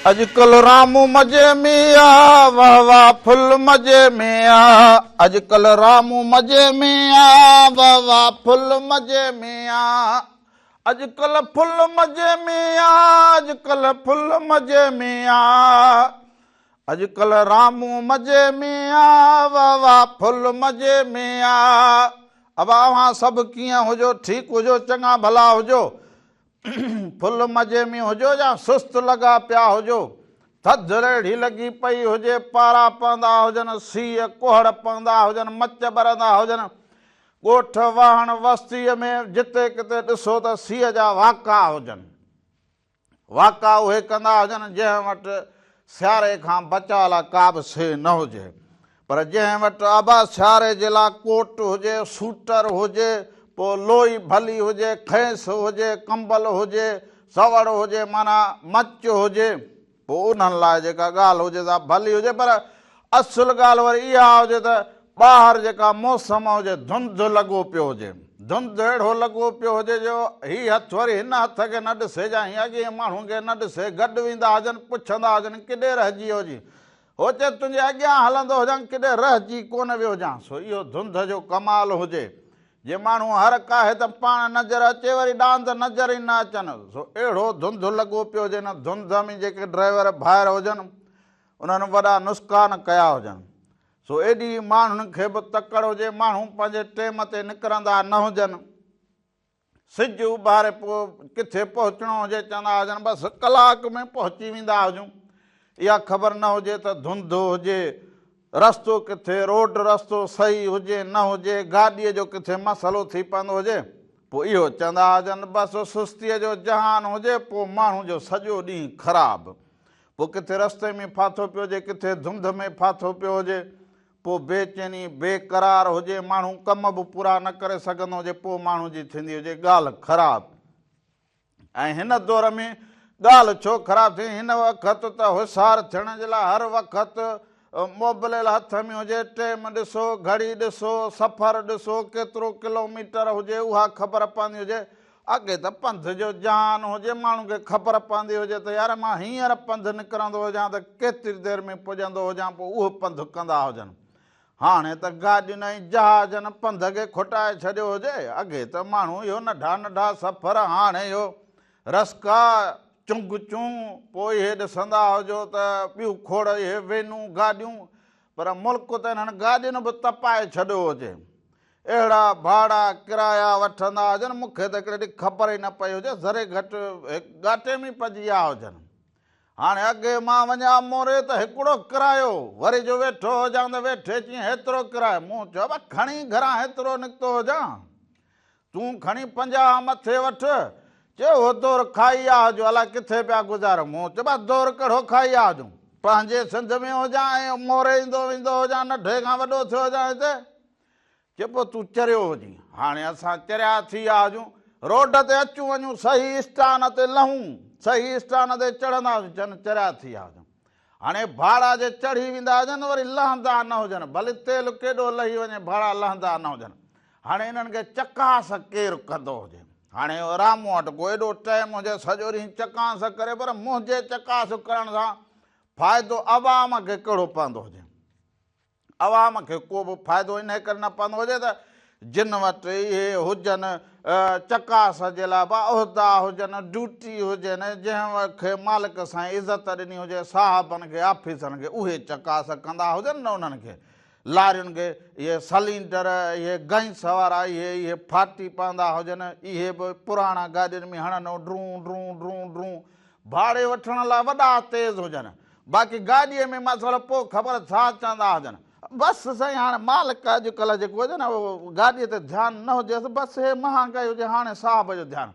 अॼुकल्ह रामू मज़े में आ, वाह वाह फुल मज़े में आ। अॼुकल्ह रामू मज़े में आ, वाह वाह फुल मज़े में आ। अॼुकल्ह फुल मज़े में आ, अॼुकल्ह फुल मज़े में आ। अॼुकल्ह रामू मज़े में आ, वाह वाह फुल मज़े में आ। अब अवां सभु कीअं हुजो, ठीकु हुजो, चङा भला हुजो, फुल मज़े में हुजो या सुस्त लॻा पिया हुजो, थधि रेड़ी लॻी पई हुजे, पारा पवंदा हुजनि, सीउ कुहड़ पवंदा हुजनि, मच ॿरंदा हुजनि, ॻोठ वाहण वस्तीअ में जिते किथे ॾिसो त सीउ जा वाका हुजनि। वाका उहे कंदा हुजनि जंहिं वटि सियारे खां बचाव लाइ का बि शइ न हुजे, पर जंहिं वटि आबा सियारे जे लाइ कोट हुजे, सूटर हुजे, पोइ लोई भली हुजे, खैस हुजे, कंबल हुजे, सवड़ हुजे, माना मच हुजे, पोइ उन्हनि लाइ जेका ॻाल्हि हुजे त भली हुजे। पर असुलु ॻाल्हि वरी इहा हुजे त ॿाहिरि जेका मौसम हुजे, धुंधु लॻो पियो हुजे, धुंधु अहिड़ो लॻो पियो हुजे जो हीउ हथु वरी हिन हथ खे न ॾिसे, या हीअं अॻे माण्हू खे न ॾिसे, गॾु वेंदा हुजनि, पुछंदा हुजनि किॾे रहिजी वियो जी, हो चए तुंहिंजे अॻियां हलंदो हुजां, किॾे रहिजी कोन वियो हुजां। सो इहो धुंध जो कमाल हुजे, जे माण्हू हर काहे त पाण नज़र अचे, वरी ॾांद नज़र ई न अचनि। सो अहिड़ो धुंधु लॻो पियो हुजे, न धुंध में जेके ड्राइवर ॿाहिरि हुजनि उन्हनि वॾा नुक़सान कया हुजनि। सो एॾी माण्हुनि खे बि तकड़ि हुजे, माण्हू पंहिंजे टेम ते निकिरंदा न हुजनि, सिजु उभारे पोइ किथे पहुचणो हुजे चवंदा हुजनि बसि कलाक में पहुची वेंदा हुजूं, इहा ख़बर न हुजे त धुंधु हुजे, रस्तो किथे रोड रस्तो सही हुजे न हुजे, गाॾीअ जो किथे मसइलो थी पवंदो हुजे, पोइ इहो चवंदा हुजनि बसि सुस्तीअ जो जहान हुजे, पोइ माण्हू जो सॼो ॾींहुं ख़राबु, पोइ किथे रस्ते में फाथो पियो हुजे, किथे धुंध में फाथो पियो हुजे, पोइ बेचैनी बेक़रार हुजे, माण्हू कम बि पूरा न करे सघंदो हुजे, पोइ माण्हू जी थींदी हुजे ॻाल्हि ख़राबु। ऐं हिन दौर में ॻाल्हि छो ख़राबु थी, हिन वक़्तु त होशियारु थियण जे लाइ हर वक़्तु मोबाइल हथ में हुजे, टाइम ॾिसो, घड़ी ॾिसो, सफ़र ॾिसो, केतिरो किलोमीटर हुजे उहा ख़बर पवंदी हुजे। अॻे त पंध जो जहान हुजे, माण्हू खे ख़बर पवंदी हुजे त यार मां हींअर पंधु निकिरंदो हुजां त केतिरी देरि में पुॼंदो हुजां, पोइ उहो पंधु कंदा हुजनि। हाणे त गाॾियुनि ऐं जहाज़नि पंध खे खुटाए छॾियो हुजे। अॻे त माण्हू इहो नंढा नंढा सफ़र, हाणे इहो रस्का चुंग चूं, पोइ इहे ॾिसंदा हुजो त ॿियूं खोड़ इहे वेनूं गाॾियूं, पर मुल्क त हिननि गाॾियुनि बि तपाए छॾियो हुजे, अहिड़ा भाड़ा किराया वठंदा हुजनि, मूंखे त हिकिड़ी ख़बर ई न पई हुजे, ज़रे घटि घाटे में पइजी विया हुजनि। हाणे अॻे मां वञा मोरे त हिकिड़ो किरायो, वरी जो वेठो हुजां त वेठे चई हेतिरो किरायो, मूं चयो भई खणी घरां हेतिरो निकितो हुजां, तूं खणी 50 मथे वठि, चयो हो दौर खाई आ हुजो, अलाए किथे पिया गुज़ारो, मूं चयो बसि दौर कहिड़ो खाई आ हुजूं, पंहिंजे सिंध में हुजां ऐं मोरे ईंदो वेंदो हुजां, नंढे खां वॾो थियो हुजां हिते, चइबो तूं चरियो हुजी। हाणे असां चरिया थी विया हुजूं, रोड ते अचूं वञूं, सही स्टान ते लहूं, सही स्टान ते चढ़ंदा हुजूं, चवनि चरिया थी विया हुजूं। हाणे भाड़ा जे चढ़ी वेंदा हुजनि, वरी लहंदा न हुजनि, भले तेल केॾो लही वञे, भाड़ा लहंदा न हुजनि। हाणे इन्हनि खे चकास केरु कंदो हुजे, हाणे रामू वटि को एॾो टाइम हुजे सॼो ॾींहुं चकास करे, पर मुंहिंजे चकास करण सां फ़ाइदो अवाम खे कहिड़ो पवंदो हुजे, अवाम खे को बि फ़ाइदो इन करे न पवंदो हुजे त जिन वटि इहे हुजनि चकास जे लाइ उहिदा हुजनि, ड्यूटी हुजनि, जंहिं खे मालिक सां इज़त ॾिनी हुजे, साहबनि खे ऑफिसरनि खे, उहे चकास कंदा हुजनि न उन्हनि खे, लारियुनि खे इहे सिलेंडर, इहे गैस वारा इहे फाटी पवंदा हुजनि, इहे बि पुराणा गाॾियुनि में हणनि ड्रूं ड्रूं ड्रूं ड्रूं, भाड़े वठण लाइ वॾा तेज़ हुजनि, बाक़ी गाॾीअ में मसइलो पोइ ख़बर छा चवंदा हुजनि, बसि साईं हाणे मालिक अॼुकल्ह जेको हुजे न उहो गाॾीअ ते ध्यानु न हुजेसि, बसि हे महांगाई हुजे, हाणे साहब जो ध्यानु,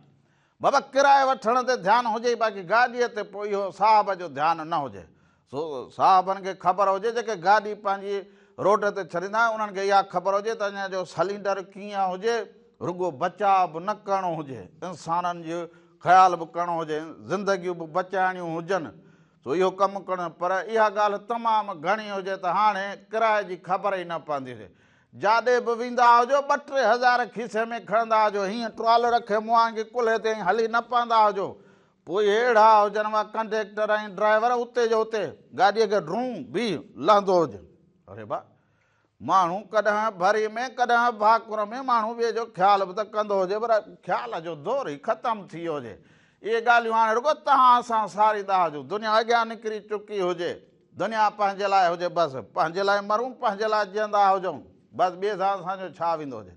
बाबा किराए वठण ते ध्यानु हुजे, बाक़ी गाॾीअ ते पोइ इहो साहब जो ध्यानु न हुजे। सो साहबनि खे ख़बर हुजे, जेके गाॾी पंहिंजी रोड ते छॾींदा आहिनि उन्हनि खे इहा ख़बर हुजे त अञा जो सिलेंडर कीअं हुजे, रुॻो बचाव बि न करिणो हुजे, इंसाननि जो ख़्यालु बि करिणो हुजे, ज़िंदगियूं बि बचाइणियूं हुजनि, सो इहो कमु करणु। पर इहा ॻाल्हि तमामु घणी हुजे त हाणे किराए जी ख़बर ई न पवंदी हुजे, जाॾे बि वेंदा हुजो 2-3 हज़ार खीसे में खणंदा हुजो, हीअं ट्रॉल रखे मुंहं खे कुल्हे ते हली न पवंदा हुजो, पोइ अहिड़ा हुजनि वा कंडक्टर ऐं ड्राइवर उते जो उते गाॾीअ खे ड्रूं बि लहंदो हुजे। अरे बा माण्हू कॾहिं भरी में कॾहिं भाकुर में माण्हू ॿिए जो ख़्यालु बि त कंदो हुजे, पर ख़्याल जो दौरु ई ख़तमु थी वियो हुजे। इहे ॻाल्हियूं हाणे रुॻो तव्हां असां सारींदा हुजूं। दुनिया अॻियां निकिरी चुकी हुजे, दुनिया पंहिंजे लाइ हुजे, बसि पंहिंजे लाइ मरूं, पंहिंजे लाइ जीअंदा हुजूं, बसि ॿिए सां असांजो छा वेंदो हुजे।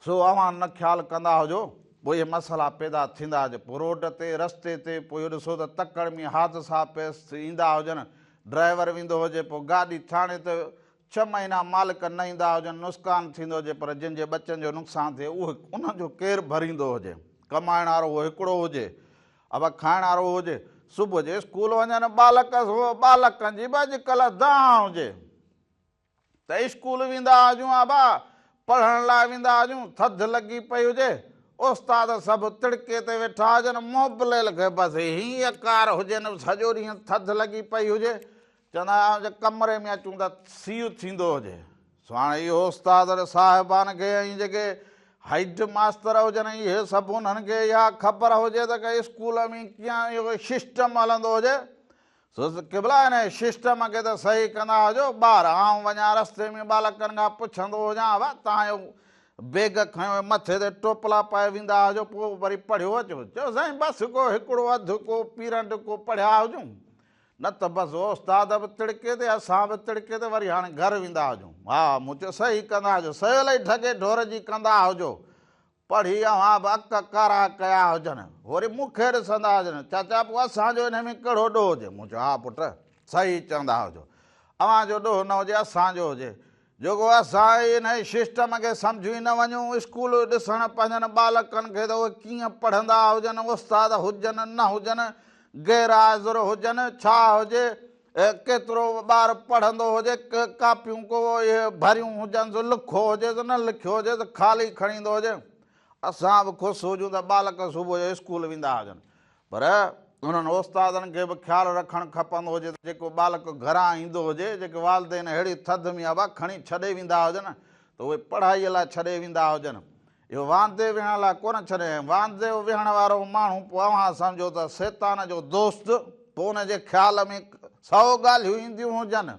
सो अव्हां न ख़्यालु कंदा हुजो, पोइ इहे मसइला पैदा थींदा हुजे। पोइ रोड ते रस्ते ते पोइ ॾिसो त तकड़ में हादसा पेश ईंदा हुजनि, ड्राइवर वेंदो हुजे, पोइ गाॾी थाणे ते 6 महीना मालिक न ईंदा हुजनि, नुक़सानु थींदो हुजे, पर जंहिंजे बचनि जो नुक़सानु थिए उहो उनजो केरु भरींदो हुजे। कमाइण वारो उहो हिकिड़ो हुजे, अब खाइण वारो हुजे। सुबुह जो स्कूल वञनि बालकनि जी बि अॼुकल्ह दांह हुजे त स्कूल वेंदा हुजूं, आबा पढ़ण लाइ वेंदा हुजूं, थधि लॻी पई हुजे, उस्ताद सभु तिड़के ते वेठा हुजनि, मोबिलियल खे बसि हीअं कार हुजनि, सॼो ॾींहुं थधि लॻी पई हुजे, चवंदा हुआ कमरे में अचूं त सीउ थींदो हुजे। सो हाणे इहो उस्ताद साहिबान खे ऐं जेके हेड मास्तर हुजनि, इहे सभु उन्हनि खे इहा ख़बर हुजे त की स्कूल में कीअं इहो सिस्टम हलंदो हुजे। सो केवल हिन सिस्टम खे त सही कंदा हुजो। ॿार आउं वञा रस्ते में बालकनि खां पुछंदो हुजां, वाह तव्हांजो बैग खयो मथे ते टोपला पाए वेंदा हुजो, पोइ वरी पढ़ियो अचो, चयो साईं बसि को हिकिड़ो अधु को पीरंड को पढ़िया हुजूं, न त बसि उस्ताद बि तिड़के ते असां बि तिड़के ते वरी हाणे घरु वेंदा हुजूं। हा मूं चयो सही कंदा हुजो, सयल ई ढगे ढोर जी कंदा हुजो, पढ़ी अव्हां बि अक कारा कया हुजनि, वरी मूंखे ॾिसंदा हुजनि, चाचा पोइ असांजो हिन में कहिड़ो ॾोह हुजे। मूं चयो हा पुटु सही चवंदा हुजो, अव्हांजो ॾोह न हुजे असांजो हुजे, जेको असां हिन सिस्टम खे सम्झी न वञूं। स्कूल ॾिसणु पंहिंजनि बालकनि खे त उहे कीअं पढ़ंदा हुजनि, उस्ताद हुजनि न हुजनि, गैरहाज़ुर हुजनि, छा हुजे, केतिरो ॿारु पढ़ंदो हुजे, कापियूं को इहे भरियूं हुजनि, लिखो हुजे त न लिखियो हुजे त ख़ाली खणी ईंदो हुजे। असां बि ख़ुशि हुजूं त बालक सुबुह जो स्कूल वेंदा हुजनि, पर उन्हनि उस्तादनि खे बि ख़्यालु रखणु खपंदो हुजे त जेको बालक घरां ईंदो हुजे, जेके वालदेन अहिड़ी थधि में आबा खणी छॾे वेंदा हुजनि, त उहे पढ़ाईअ लाइ छॾे वेंदा हुजनि। इहो वांदे विहण लाइ कोन छॾे, वांदे विहण वारो माण्हू पोइ अव्हां सम्झो त शैतान जो दोस्त, पोइ उनजे ख़्याल में 100 ॻाल्हियूं ईंदियूं हुजनि,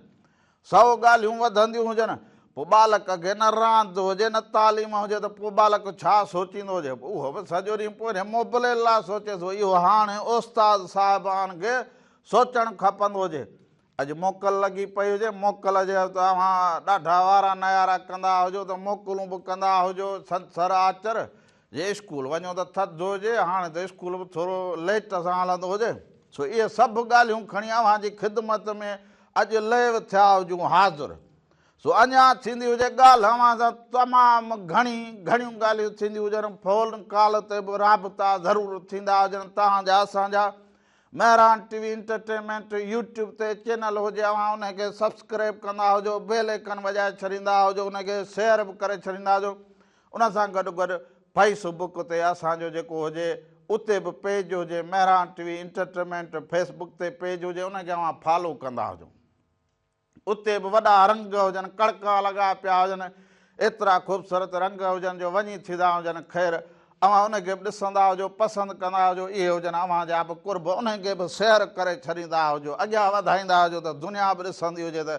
100 ॻाल्हियूं वधंदियूं हुजनि, पोइ बालक खे न रांदि हुजे न तालीम हुजे, त पोइ बालक छा सोचींदो हुजे। उहो बि सॼो ॾींहुं पोइ मोबिलियल लाइ सोचे थो। इहो हाणे उस्ताद साहिबान खे सोचणु खपंदो हुजे। अॼु मोकल लॻी पई हुजे, मोकल जे तव्हां ॾाढा वारा नयारा कंदा हुजो त मोकलूं बि कंदा हुजो, सर आचर जे स्कूल वञो त थधि हुजे, हाणे त स्कूल बि थोरो लेट सां हलंदो हुजे। सो इहे सभु ॻाल्हियूं खणी अव्हांजी ख़िदमत में अॼु लय थिया हुजूं हाज़ुर। सो अञा थींदी हुजे ॻाल्हि अव्हां सां तमामु घणियूं ॻाल्हियूं थींदियूं हुजनि, फ़ोन कॉल ते बि राबता ज़रूरु थींदा हुजनि तव्हांजा असांजा। महिरान टीवी एंटरटेनमेंट यूट्यूब ते चैनल हुजे, अव्हां उनखे सब्सक्राइब कंदा हुजो, बेल आइकन वॼाए छॾींदा हुजो, उनखे शेयर बि करे छॾींदा हुजो। उन सां गॾु गॾु फेसबुक ते असांजो जेको हुजे उते बि पेज हुजे, महिरान टीवी एंटरटेनमेंट फेसबुक ते पेज हुजे, उनखे अव्हां फॉलो कंदा हुजो। उते बि वॾा रंग हुजनि, कड़का लॻा पिया हुजनि, एतिरा ख़ूबसूरत रंग हुजनि जो वञी थींदा हुजनि। ख़ैरु अव्हां उनखे बि ॾिसंदा हुजो, पसंदि कंदा हुजो, इहे हुजनि अव्हांजा बि कुर्ब, उनखे बि शेयर करे छॾींदा हुजो, अॻियां वधाईंदा हुजो त दुनिया बि ॾिसंदी हुजे त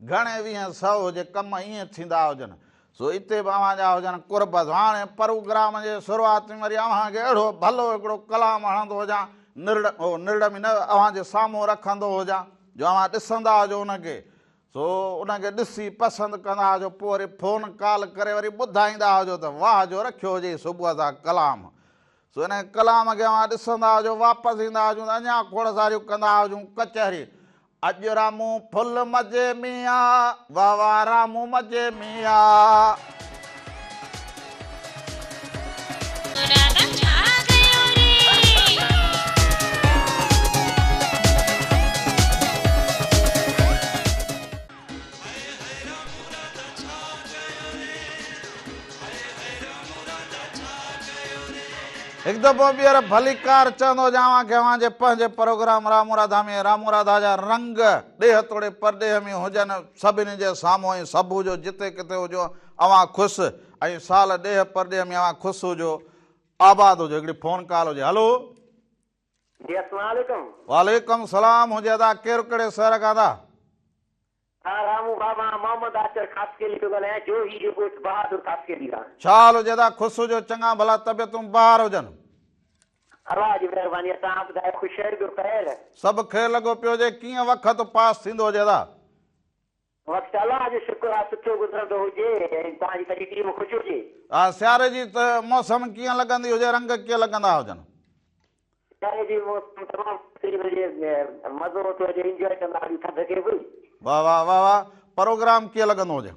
घणे 20-100 हुजे कम ईअं थींदा हुजनि। सो हिते बि अव्हांजा हुजनि कुर्ब। हाणे प्रोग्राम जे शुरूआत में वरी अव्हांखे अहिड़ो भलो हिकिड़ो कलाम हणंदो हुजां, निरड़ में न अव्हांजे साम्हूं रखंदो हुजां जो अव्हां ॾिसंदा हुजो उनखे। सो उनखे ॾिसी पसंदि कंदा हुजो, पोइ वरी फ़ोन कॉल करे वरी ॿुधाईंदा हुजो त वाह जो रखियो हुजे सुबुह सां कलाम। सो हिन कलाम खे अव्हां ॾिसंदा हुजो, वापसि ईंदा हुजूं त अञा खोड़ सारियूं कंदा हुजूं कचहरी। अॼु रामू फुल मज़े में आ, वाह वाह रामू मज़े में आ। हिकु दफ़ो ॿीहर भली कार चवंदो हुजां खे अव्हांजे पंहिंजे प्रोग्राम रामू राधा में, रामू राधा जा रंग ॾेह तोड़े परॾेह में हुजनि सभिनी जे साम्हूं ऐं सभु हुजो, जिते किथे हुजो अव्हां ख़ुशि, ऐं साल ॾेह परॾेह में अव्हां ख़ुशि हुजो, आबाद हुजो। हिकिड़ी फ़ोन कॉल हुजे। हलो जी अस्सलाम वालेकुम। वालेकुम सलाम हुजे अदा केरु कहिड़े शहर खां था? हाँ रामू बाबा मोहम्मद आचर खास के लिए ॻाल्हायां जो ही जेको बहादुर खास के लिए छा हाल हुजे अदा? ख़ुशि हुजो, चङा भला तबियतूं बहार हुजनि। अल्लाह जी महिरबानी। तव्हां ॿुधायो ख़ुशहर जो ख़ैर? सभु ख़ैर लॻो पियो हुजे। कीअं वक़्तु पास थींदो हुजे अदा? वक़्तु अल्लाह जो शुक्र आहे सुठो गुज़रंदो हुजे ऐं तव्हांजी सॼी टीम ख़ुशि हुजे। हा, सियारे जी त मौसम कीअं लॻंदी हुजे, रंग कीअं लॻंदा हुजनि? सियारे जी मौसम तमामु मज़ो थो अचे, इंजॉय कंदा आहियूं थधि खे बि। वाह वाह वाह वाह। प्रोग्राम कीअं लॻंदो हुजे?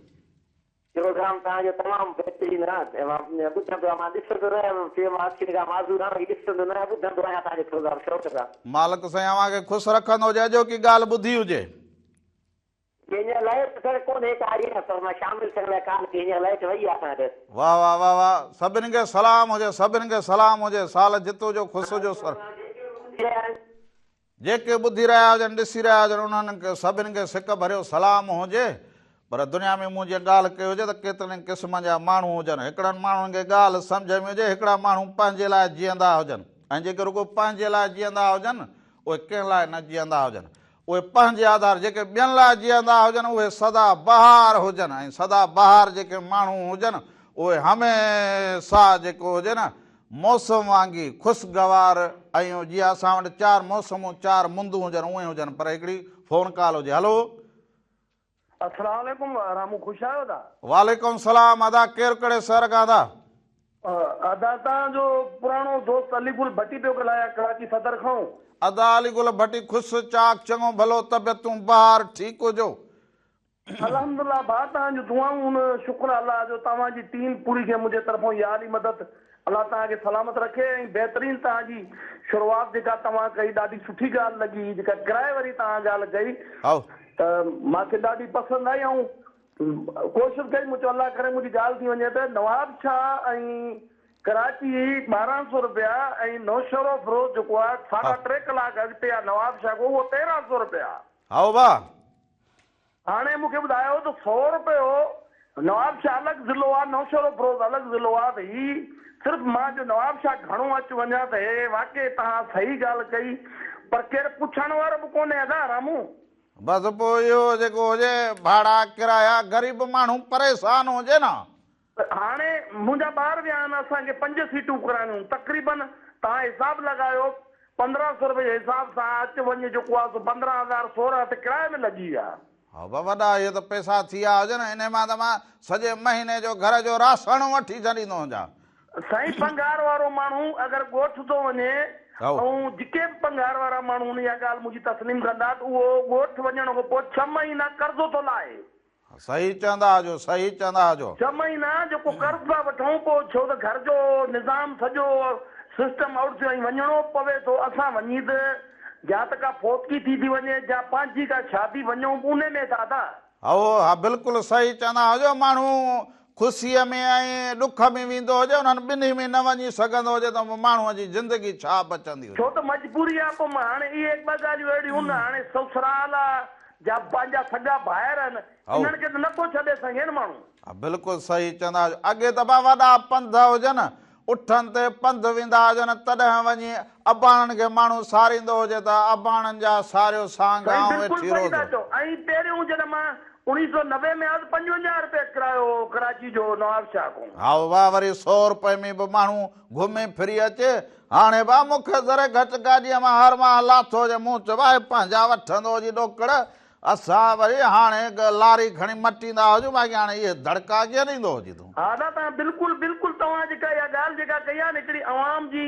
प्रोग्राम तव्हांजो तमामु बहितरीनु आहे। ॿुधंदो आहियां, मां ॾिसंदो रहियुमि, चयो मां अखियुनि खां माज़ूर आहियां, ॾिसंदो न आहियां, ॿुधंदो आहियां तव्हांजो प्रोग्राम शौक़ सां। मालिक साईं अव्हांखे ख़ुशि रखंदो हुजे, अॼो की ॻाल्हि ॿुधी हुजे। हींअर लाइट त कोन्हे कारी न, पर मां शामिल थियण लाइ कान कई, हींअर लाइट वई आहे असां वटि। वाह वाह वाह वाह। सभिनि खे सलाम हुजे, सभिनि खे सलाम हुजे। साल जितो जो ख़ुशि हुजो सर। जेके ॿुधी रहिया हुजनि, ॾिसी रहिया हुजनि, उन्हनि खे सभिनि खे सिक भरियो सलाम हुजे। पर दुनिया में मूं जीअं ॻाल्हि कई हुजे त केतिरनि क़िस्म जा माण्हू हुजनि। हिकिड़नि माण्हुनि खे ॻाल्हि सम्झ में हुजे, हिकिड़ा माण्हू पंहिंजे लाइ जीअंदा हुजनि, ऐं जेके रुॻो पंहिंजे लाइ जीअंदा हुजनि उहे कंहिं लाइ न जीअंदा हुजनि। उहे पंहिंजे आधार जेके ॿियनि लाइ जीअंदा हुजनि उहे सदा बहार हुजनि, ऐं सदा बहार जेके माण्हू हुजनि उहे हमेशह जेको हुजे न मौसम वांगुरु ख़ुशगवार, ऐं जीअं असां वटि 4 मौसमूं 4 मुंदूं हुजनि उहे हुजनि। पर हिकिड़ी फ़ोन कॉल हुजे। हलो, अस्सलाम वालेकुम रामू, ख़ुशि आहियो दा? वालेकुम सलाम अदा केरु कहिड़े शहर खां था? अदा तव्हांजो पुराणो दोस्त अलीगुल भट्टी पियो ॻाल्हायां, कराची सदर खां। अदा अलीगुल भट्टी, ख़ुशि चाक चङो भलो, तबियतूं बहार, ठीकु हुजो? अल्हम्दुलिल्लाह भाउ, तव्हांजूं दुआऊं, शुक्र अल्लाह जो, तव्हांजी टीम पूरी खे मुंहिंजे तरफ़ां इहा आली मदद। अल्लाह तव्हांखे सलामत रखे। ऐं बहितरीनु तव्हांजी शुरूआति जेका तव्हां कई ॾाढी सुठी ॻाल्हि लॻी, जेका किराए वारी तव्हां ॻाल्हि कई त मूंखे ॾाढी पसंदि आई। ऐं कोशिशि कई, मूं चयो अल्लाह करे मुंहिंजी ॻाल्हि थी वञे त नवाब शाह ऐं कराची 1200 रुपया ऐं नौशरो फिरोज़ जेको आहे 3.5 कलाक अॻिते आहे नवाब शाह को, उहो 1300 रुपया। हा वाह। हाणे मूंखे ॿुधायो त 100 रुपयो नवाब शाह अलॻि ज़िलो आहे, नौशरो फिरोज़ अलॻि ज़िलो आहे, त ही सिर्फ़ु मां जो नवाब शाह घणो अची वञा त हे वाक़ई तव्हां सही ॻाल्हि कई। पर केरु पुछण वारो बि कोन्हे अदा रामू। बसि पोइ इहो जेको हुजे भाड़ा किराया, ग़रीब माण्हू परेशान हुजे न। हाणे मुंहिंजा ॿार विया आहिनि, असांखे 5 सीटूं कराइणियूं, तक़रीबन तव्हां हिसाबु लॻायो 1500 रुपए जे हिसाब सां अचु वञु जेको आहे 15,000 16 त किराए में लॻी विया। हा वॾा इहे त पैसा थी विया हुजनि, इन मां त मां सॼे महीने जो घर जो राशन वठी छॾींदो हुजां। साईं पघार वारो माण्हू अगरि ॻोठ थो वञे, ऐं जेके बि पघार वारा माण्हू इहा ॻाल्हि मुंहिंजी तस्लीम कंदा त उहो ॻोठ वञण खां पोइ 6 महीना कर्ज़ो थो लाहे। सही चवंदा हुजो, सही चवंदा हुजो। 6 महीना जेको कर्ज़ था वठूं, पोइ छो त घर जो निज़ाम सॼो सिस्टम आउट थियो, ऐं वञिणो पवे थो। असां वञी त या त का फोतकी थी वञे या पंहिंजी का शादी वञूं उने में था था। हा बिल्कुलु सही चवंदा हुजो। माण्हू ख़ुशीअ में ऐं ॾुख में वेंदो हुजे, उन्हनि ॿिन्ही में न वञी सघंदो हुजे त माण्हूअ जी ज़िंदगी छा बचंदी हुजे। छो त मजबूरी आहे। पोइ मां हाणे इहे 2 ॻाल्हियूं अहिड़ियूं न, हाणे ससुराल आहे या पंहिंजा सॻा ॿाहिरि आहिनि, इन्हनि खे त नथो छॾे सघे न माण्हू। हा बिल्कुलु सही चवंदा हुजो। अॻे त वॾा पंध हुजनि, उठनि ते पंध वेंदा हुजनि, तॾहिं वञी अबाणनि खे माण्हू सारींदो हुजे त अबाणनि जा सारियो सां गांव वेठी रोज़। ऐं पहिरियों जॾहिं मां 1990 में 55 रुपए किरायो कराची जो नवाब शाह को। हा वाह। वरी 100 रुपए में बि माण्हू घुमी फिरी अचे। हाणे भाउ मूंखे ज़रे घटि गाॾीअ मां हर मां लाथो हुजे, मूं चयो भाई पंहिंजा वठंदो हुजे ॾोकड़, असां वरी हाणे लारी खणी मटींदा हुजूं, बाक़ी हाणे इहे धड़का कीअं ॾींदो हुजे तूं? हा न, तव्हां बिल्कुलु बिल्कुलु तव्हां जेका इहा ॻाल्हि जेका कई आहे न, हिकिड़ी अवाम जी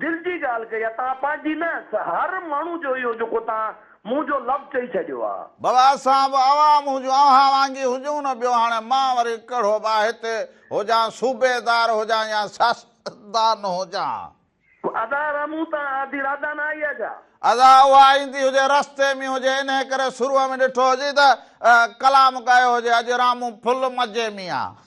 दिलि जी ॻाल्हि कई आहे। तव्हां पंहिंजी न, हर माण्हू जो इहो जेको तव्हां मुंहुं जो लफ़्ज़ चई छॾियो आहे। बाबा असां बि अवाम हुजूं, अव्हां वांगुरु हुजूं न। ॿियो हाणे मां वरी कहिड़ो बा हिते हुजां, सूबेदार हुजां या सियासतदान हुजां। अदा रामू तव्हां आदि राधा न आई आहे छा? अदा उहा ईंदी हुजे रस्ते में हुजे, इन करे शुरूअ में ॾिठो हुजे त कलाम कयो हुजे, अॼु रामू फुल मज़े में आहे।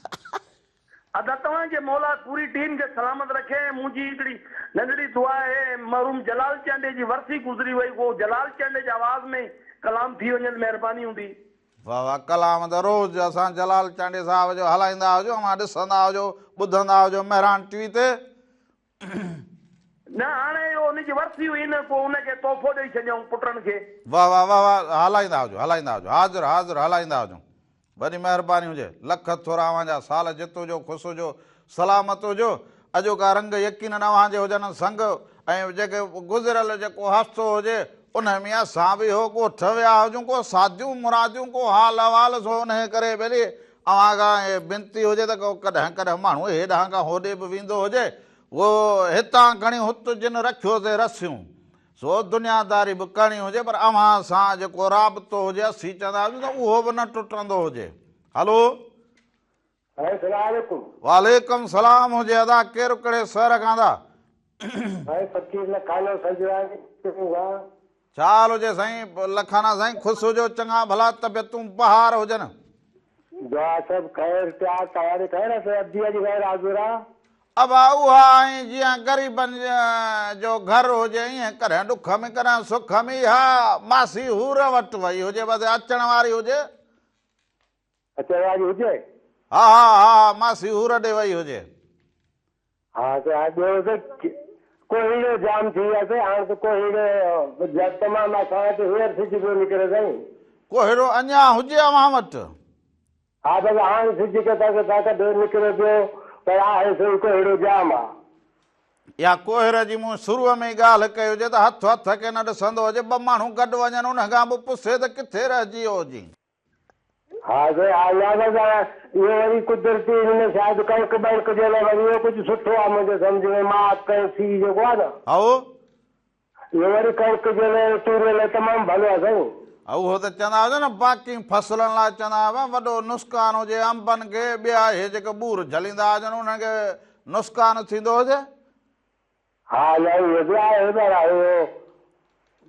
अदा तव्हांजे मौला पूरी टीम खे सलामत रखे। मुंहिंजी हिकिड़ी नंढड़ी दुआ आहे, महरूम जलाल चांडे जी वरसी गुज़री वई, उहो जलाल चांडे जी आवाज़ में कलाम थी वञे, महिरबानी हूंदी। वाह वाह। कलाम त रोज़ असां जलाल चांडे साहिब जो हलाईंदा हुजो, मां ॾिसंदा हुजो, ॿुधंदा हुजो मेहरान टीवी ते। न हाणे इहो उनजी वरसी हुई न पोइ उनखे तोहफ़ो ॾेई छॾियऊं पुटनि खे। वाह वाह वाह वाह, हलाईंदा हुजो हलाईंदा हुजो, हाज़िर हाज़िर हलाईंदा हुजो। वॾी महिरबानी हुजे, लख थोरा अव्हांजा साल जित हुजो, ख़ुशि हुजो, सलामत हुजो। अॼोका रंग यकीन अव्हांजे हुजनि संग, ऐं जेके गुज़िरियल जेको हफ़्तो हुजे उन में असां बि हो ॻोठ विया हुजूं, को सादियूं मुरादियूं, को हाल अहवाल, सो उन करे भली अव्हां खां बिनती हुजे त को कॾहिं कॾहिं माण्हू हेॾां खां होॾे बि वेंदो हुजे, उहो हितां खणी हुत जिन रखियोसीं रसियूं, सो दुनियादारी बि करणी हुजे, पर अव्हां सां जेको राबितो हुजे असीं चवंदा आहियूं त उहो बि न टुटंदो हुजे। हलो, अस्सलामुअलैकुम। वालेकुम सलाम हुजे। अदा केरु कहिड़े शहर खां था? फकीर लखानो सजवानी कहूंगा। छा हाल हुजे साईं लखाना साईं? ख़ुशि हुजो, चङा भला तबियतूं बहार हुजनि। दुआ सब खैर क्या तयारी खैर से अब्दिया जी खैर आजुरा। अब उहा ऐं जीअं ग़रीबनि जो घर हुजे ईअं कॾहिं ॾुख में कॾहिं सुख में, हा मासी हूर वटि वई हुजे, बसि अचण वारी हुजे। अचण वारी हुजे? हा हा हा, मासी हूर ॾे वई हुजे। हाँ तो ॿियो त कोहीड़ो जाम थी वियासीं हाणे त कोहीड़ो तमामु असां वटि हींअर सिज पियो निकिरे साईं। कोहिड़ो अञा हुजे अव्हां वटि? हा बसि हाणे सिज खे तक निकिरे पियो, पर आहे सही कोहीड़ो जाम आहे। या कोहिर जी मूं शुरूअ में ई ॻाल्हि कई हुजे त हथ हथ खे न ॾिसंदो हुजे, ॿ माण्हू गॾु वञनि उन खां पोइ पुछे त किथे रहिजी वियो हुजे। हा इहो वरी कुदरती हिन शायदि कणिक बणिक जे लाइ वरी इहो कुझु सुठो आहे मुंहिंजे सम्झ में, मां कणसी जेको आहे न, इहो वरी कणिक जे लाइ तूरीअ लाइ तमामु भलो आहे साईं। उहो त चवंदा हुजो न बाक़ी फसलनि लाइ चवंदा हुआ वॾो नुक़सानु हुजे अंबनि खे, ॿिया इहे जेके ॿूर झलींदा हुजनि उनखे नुक़सानु थींदो हुजे। हा न इहो बि आहे,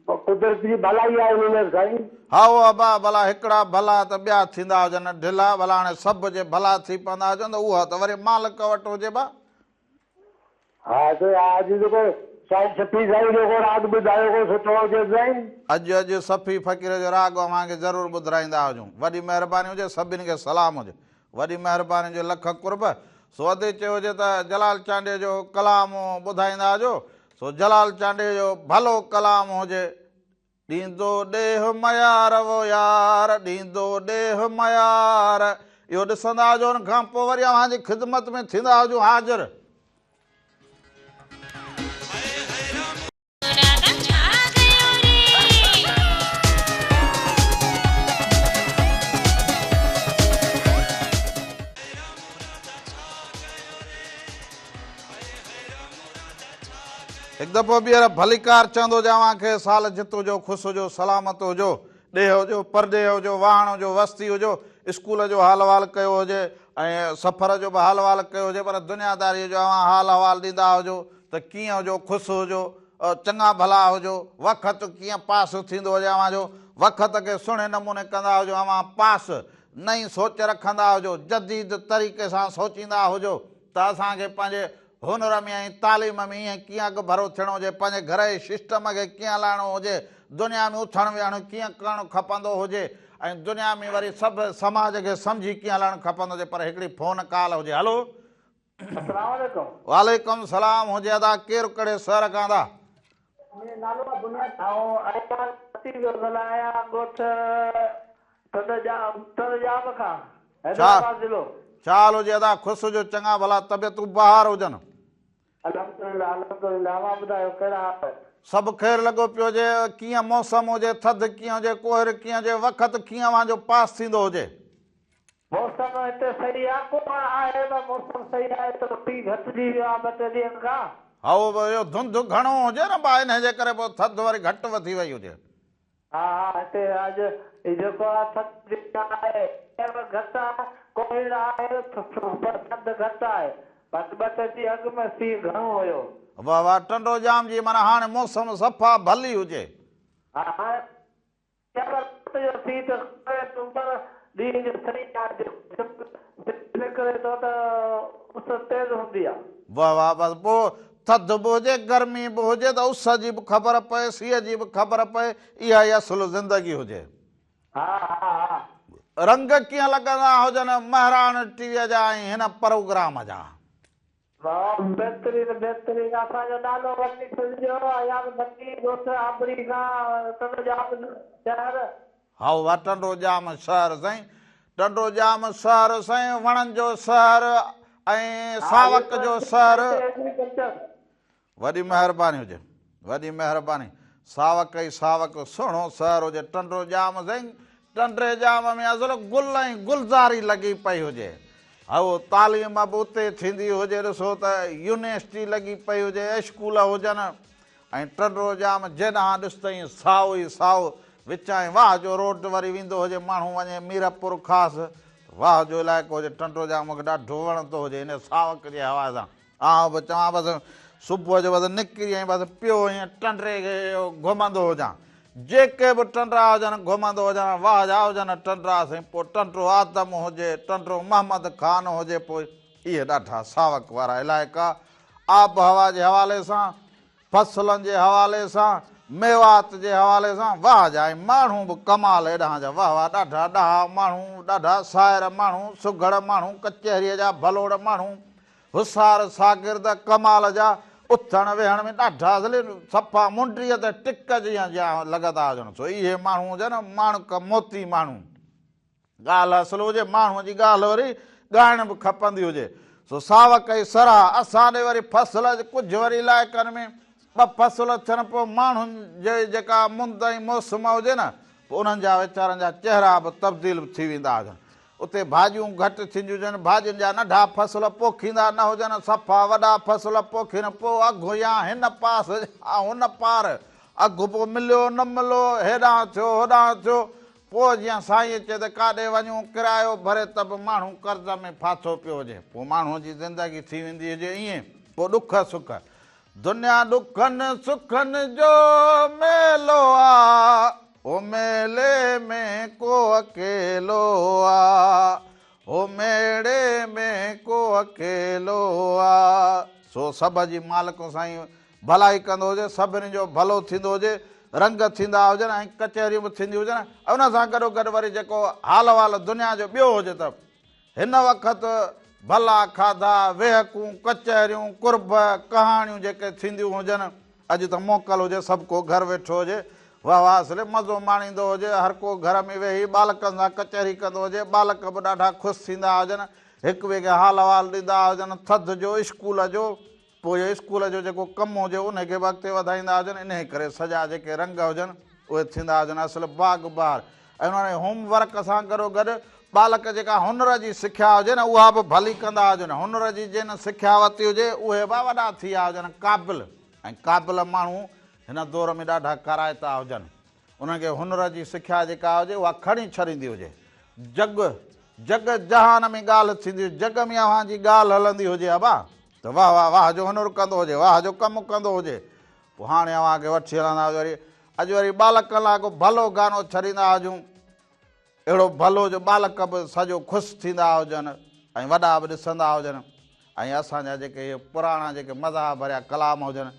कुदरत जी भलाई आहे उन साईं। हा उहा भला हिकिड़ा भला त ॿिया थींदा हुजनि ढिला, भला हाणे सभु जे भला थी पवंदा हुजनि त उहा त वरी मालिक वटि हुजे बा। हा त अॼु जेको साईं सफ़ी साईं जेको राग ॿुधायो को सुठो हुजे साईं। अॼु सफ़ी फ़क़ीर जो राग अव्हांखे ज़रूरु ॿुधाईंदा हुजूं। वॾी महिरबानी हुजे, सभिनी खे सलाम हुजे, वॾी महिरबानी जो लख कुर्ब। सो वधे चयो हुजे त जलाल चांडे जो कलाम ॿुधाईंदा हुजो, सो जलाल चांडे जो भलो कलाम हुजे। ॾींदो ॾेह मयार वो यार, ॾींदो ॾेह मयार, इहो ॾिसंदा हुजो, हुन खां पोइ वरी अव्हांजी ख़िदमत में थींदा हुजूं हाज़िर। हिकु दफ़ो ॿीहर भलीकार चवंदो हुजे अव्हांखे, साल जित हुजो, ख़ुशि हुजो, सलामत हुजो, ॾेह हुजो, परॾेह हुजो, वाहण हुजो, वस्ती हुजो, स्कूल जो हाल अहवाल कयो हुजे ऐं सफ़र जो बि हाल अहवाल कयो हुजे, पर दुनियादारीअ जो अव्हां हाल अहवाल ॾींदा हुजो त कीअं हुजो, ख़ुशि हुजो, चङा भला हुजो, वक़्तु कीअं पास थींदो हुजे अव्हांजो, वक़्त खे सुहिणे नमूने कंदा हुजो अव्हां पास, नई सोच रखंदा हुजो, जदीद तरीक़े सां सोचींदा हुजो त असांखे पंहिंजे हुनर में ऐं तालीम में ईअं कीअं अॻु भरो थियणो हुजे, पंहिंजे घर जे सिस्टम खे कीअं हलाइणो हुजे, दुनिया में उथण विहण कीअं करणु खपंदो हुजे, ऐं दुनिया में वरी सभु समाज खे सम्झी कीअं हलणु खपंदो हुजे। पर हिकिड़ी फ़ोन कॉल हुजे। हलो, अस्सलामुअलैकुम। वालेकुम सलाम हुजे। अदा केरु कहिड़े शहर खां था? नालो आहे बुनियाद ऐं आया अती जो ॻाल्हाया ॻोठ तदजाब खां, हैदराबाद ज़िलो। छा हाल हुजे? अदा ख़ुशि हुजो, चङा भला तबियतूं बहार हुजनि। अल्हम्दुलिल्लाह अल्हम्दुलिल्लाह, मां ॿुधायो कहिड़ा हाल? सभु ख़ैर लॻो पियो हुजे। कीअं मौसम हुजे, थधि कीअं हुजे, कोहिर कीअं हुजे, वक़्तु कीअं अव्हांजो पास थींदो हुजे? मौसम हिते सही आहे, को आहे त मौसम सही आहे, त पीउ घटिजी वियो आहे ॿ टे ॾींहंनि खां। हा उहो इहो धुंधु घणो हुजे न बा, हिन जे करे पोइ थधि वरी घटि वधी वई हुजे। हा हा, हिते अॼु जेको आहे थधि आहे घटि आहे, कोहीड़ आहे पर थधि घटि आहे, बाक़ी ॿ टे ॾींहं अॻु में सीउ घणो हुयो। वाह वाह, टंडो जाम जी, माना हाणे मौसम सफ़ा भली हुजे। हा हाणे सीउ त पर ॾींहं जो सही निकिरे थो त उस तेज़ हूंदी आहे। वाह वाह, बसि पोइ थधि बि हुजे, गर्मी बि हुजे, त उस जी बि ख़बर पए, सीअ जी बि ख़बर पए, इहा ई असुलु ज़िंदगी हुजे। हा हा हा। रंग कीअं लॻंदा हुजनि महरान टीवीअ जा ऐं हिन प्रोग्राम जा? वाह बेहतरीन बेहतरीन असांजो नालो वठी छॾिजो यार बची दोस्त आबरी खां टंडोजाम शहर हाउ वा टंडोजाम शहर साईं, टंडोजाम शहर साईं, वणनि जो शहर ऐं सावक जो शहर। वॾी महिरबानी हुजे, वॾी महिरबानी। सावक ई सावक सुहिणो शहर हुजे टंडोजाम साईं। टंडोजाम में असुल गुल ऐं गुलज़ारी लॻी पई हुजे। हाउ तालीम बि उते थींदी हुजे, ॾिसो त यूनिवर्सिटी लॻी पई हुजे, स्कूल हुजनि ऐं टंडोजाम जेॾां ॾिस ताईं साओ ई साओ, विचां वाह जो रोड वरी वेंदो हुजे, माण्हू वञे मीरपुर ख़ासि, वाह जो इलाइक़ो हुजे टंडोजाम। मूंखे ॾाढो वणंदो हुजे हिन सावक जे हवा सां। आउं बि चवां बसि सुबुह जो बसि निकिरी ऐं बसि पियो ईअं टंडरे खे घुमंदो हुजां। जेके बि टंडरा हुजनि घुमंदो हुजां, वाह जा हुजनि टंडरा साईं। पोइ टंडरो आदम हुजे, टंडरो मोहम्मद ख़ान हुजे, पोइ इहे ॾाढा सावक वारा इलाइक़ा। आब हवा जे हवाले सां, फसलनि जे हवाले सां, मेवात जे हवाले सां, वाह जा ऐं माण्हू बि कमाल हेॾां जा, वाह वाह ॾाढा ॾाहा माण्हू, ॾाढा साइर माण्हू, सुघड़ माण्हू, कचहरीअ जा भलोड़ माण्हू, हुसार शागिर्द कमाल जा, उथण वेहण में ॾाढा सफ़ा मुंडीअ ते टिक जीअं लॻंदा हुजनि। सो इहे माण्हू हुजनि माणक मोती माण्हू। ॻाल्हि असुलु हुजे, माण्हूअ जी ॻाल्हि वरी ॻाइण बि खपंदी हुजे। सो सावक ई सराह। असांजे वरी फसल कुझु वरी इलाइक़नि में ॿ फसल थियनि, पोइ माण्हुनि जे जेका मुंद ऐं मौसम हुजे न, पोइ उन्हनि जा वीचारनि जा चहिरा बि तब्दील थी वेंदा हुजनि। उते भाॼियूं घटि थींदियूं हुजनि, भाॼियुनि जा नंढा फसल पोखींदा न हुजनि, सफ़ा वॾा फसल पोखीनि, पोइ अघु या हिन पास हुन पार अघु पोइ मिलियो न मिलियो, हेॾां थियो होॾां थियो, पोइ जीअं साईं चए त काॾे वञूं किरायो भरे त बि माण्हू कर्ज़ में फाथो पियो हुजे। पोइ माण्हूअ जी ज़िंदगी थी वेंदी हुजे ईअं। पोइ ॾुख सुख, दुनिया ॾुखनि सुखनि जो मेलो आ, ओ मेले में को अकेलो आ, ओ मेड़े में को अकेलो आ। सो सभ जी मालिक साईं भलाई कंदो हुजे, सभिनी जो भलो थींदो हुजे, रंग थींदा हुजनि ऐं कचहरियूं बि थींदियूं हुजनि। उन सां गॾोगॾु वरी जेको हाल वाल दुनिया जो ॿियो हुजे त हिन वक़्तु भला खाधा वेहकूं कचहरियूं कुर्ब कहाणियूं जेके थींदियूं हुजनि। अॼु त मोकल हुजे, सभु को घर वेठो हुजे, वाह वाह असले मज़ो माणींदो हुजे, हर को घर में वेही बालकनि सां कचहरी कंदो हुजे, बालक बि ॾाढा ख़ुशि थींदा हुजनि, हिक ॿिए खे हाल वाल ॾींदा हुजनि, थधि जो स्कूल जो, पोइ स्कूल जो जेको कमु हुजे उनखे बि अॻिते वधाईंदा हुजनि। इन करे सॼा जेके रंग हुजनि उहे थींदा हुजनि असुलु बाग़ बहार। ऐं उन होमवर्क सां गॾोगॾु बालक जेका हुनर जी सिख्या हुजे न, उहा बि भली कंदा हुजनि। हुनर जी जिन सिख्या वरिती हुजे उहे बि वॾा थी विया हुजनि क़ाबिल, ऐं क़ाबिल माण्हू हिन दौर में ॾाढा कराइता हुजनि। उनखे हुनर जी सिख्या जेका हुजे उहा खणी छॾींदी हुजे। जग जहान में ॻाल्हि थींदी हुजे, जग में अव्हां जी ॻाल्हि हलंदी हुजे अबा त वाह वाह वाह जो हुनुर कंदो हुजे, वाह जो कमु कंदो हुजे। पोइ हाणे अव्हांखे वठी हलंदा वरी अॼु वरी बालकनि लाइ को भलो गानो छॾींदा हुजूं, अहिड़ो भलो जो बालक बि सॼो ख़ुशि थींदा हुजनि ऐं वॾा बि ॾिसंदा हुजनि। ऐं असांजा जेके इहे पुराणा जेके मज़ा भरिया कलाम हुजनि,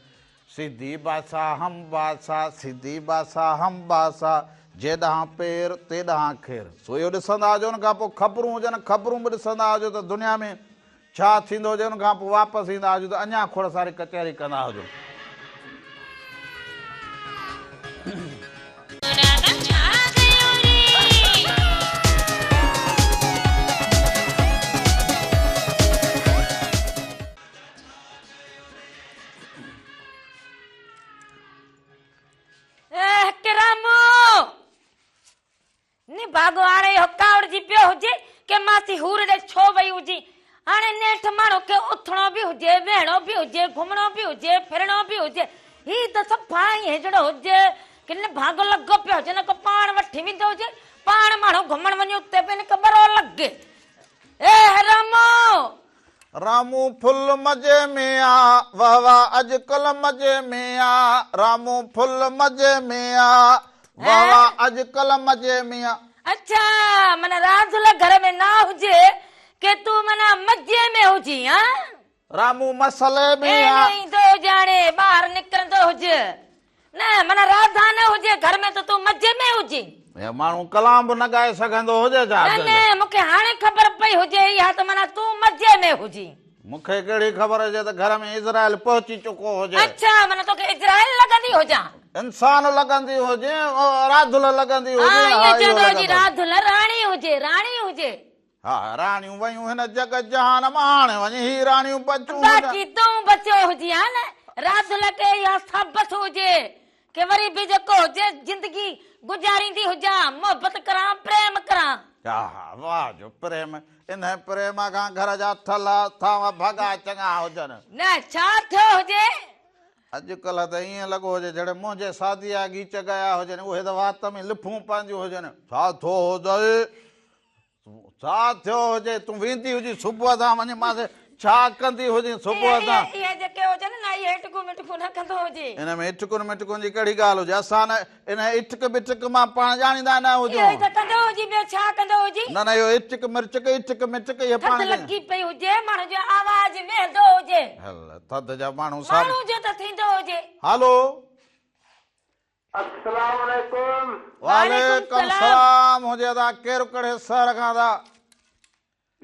सिधी बासा हम बासा, सिधी बासा हम बासा, जेॾां पेर तेॾां खेर। सो इहो ॾिसंदा हुजो, उन खां पोइ ख़बरूं हुजनि, ख़बरूं बि ॾिसंदा हुजो त दुनिया में छा थींदो हुजे। उन खां पोइ वापसि ईंदा हुजो त अञा खोड़ सारी कचहरी कंदा हुजो। भागो हाणे इहो कावड़जी पियो हुजे के मासी हूर ॾे छो वई हुजी। हाणे नेठ माण्हू खे उथणो बि हुजे, वेहणो बि हुजे, घुमणो बि हुजे, फिरणो बि हुजे, ही त सफ़ा ई हेजड़ो हुजे कि न भागो लॻो पियो हुजे, न को पाण वठी वेंदो हुजे, पाण माण्हू घुमण वञे उते पे न ख़बर लॻे। ए रामू रामू फुल मज़े में आ, वाह वाह अॼुकल्ह मज़े में आ, रामू फुल मज़े में आ, वाह वाह अॼुकल्ह मज़े में आ। अच्छा माना राज़ुल घर में ना हुजे के तू माना मज़े में हुजी। हां रामू मसले में आ, नहीं तो जाने बाहर निकरंदो हुजे न, माना राधा न हुजे घर में तो तू मज़े में हुजी। हे माण्हू कलाम बि न ॻाए सघंदो हुजे छा? न मूंखे हाणे ख़बर पई हुजे इहा त माना तू मज़े में हुजी। मूंखे कहिड़ी ख़बर हुजे त घर में इज़राइल पहुची चुको हुजे। अच्छा माना तोखे इज़राइल लॻंदी हुजां? इंसान लॻंदी हुजे, राधुल लॻंदी हुजे। हाँ, हा, ये इहो चवंदो जी लॻंदो। राधुल राणी हुजे, राणी हुजे। हा, राणियूं वयूं हिन जग जहान मां, हाणे वञी ही राणियूं बचूं। बाक़ी तूं बचियो हुजी हा न, राधुल के या साबत हुजे के वरी बि जेको हुजे जिंदगी गुजारींदी हुजां, मोहबत करां, प्रेम करां। हा, वाह जो प्रेम, इन प्रेम खां घर जा थल थाव भॻा चङा हुजनि। न छा थियो हुजे? अॼुकल्ह त ईअं लॻो हुजे जहिड़े मुंहिंजे शादीअ गीत ॻाया हुजनि, उहे त वात में लिफूं पंहिंजियूं हुजनि। छा थियो हुजे, छा थियो हुजे? तूं वेंदी हुजी सुबुह सां वञी मां छा कंदी हुजी सुबुह सां? इहे जेके हुजनि न इहे इटकू मिटकू न कंदो हुजे। इन में इटकुनि मिटकुनि जी कहिड़ी ॻाल्हि हुजे? असां न इन इटक बिटक मां पाण ॼाणींदा न हुजूं। इहो त कंदो हुजी, ॿियो छा कंदो हुजी? न इहो इटक मिर्चक इटक मिटक इहे थधि पाण लॻी पई हुजे, माण्हू जो आवाज़ वेंदो हुजे, हल थधि जा माण्हू माण्हू जो त थींदो हुजे। हलो, अस्सलाम वालेकुम। वालेकुम सलाम हुजे। ता केरु कहिड़े शहर खां था?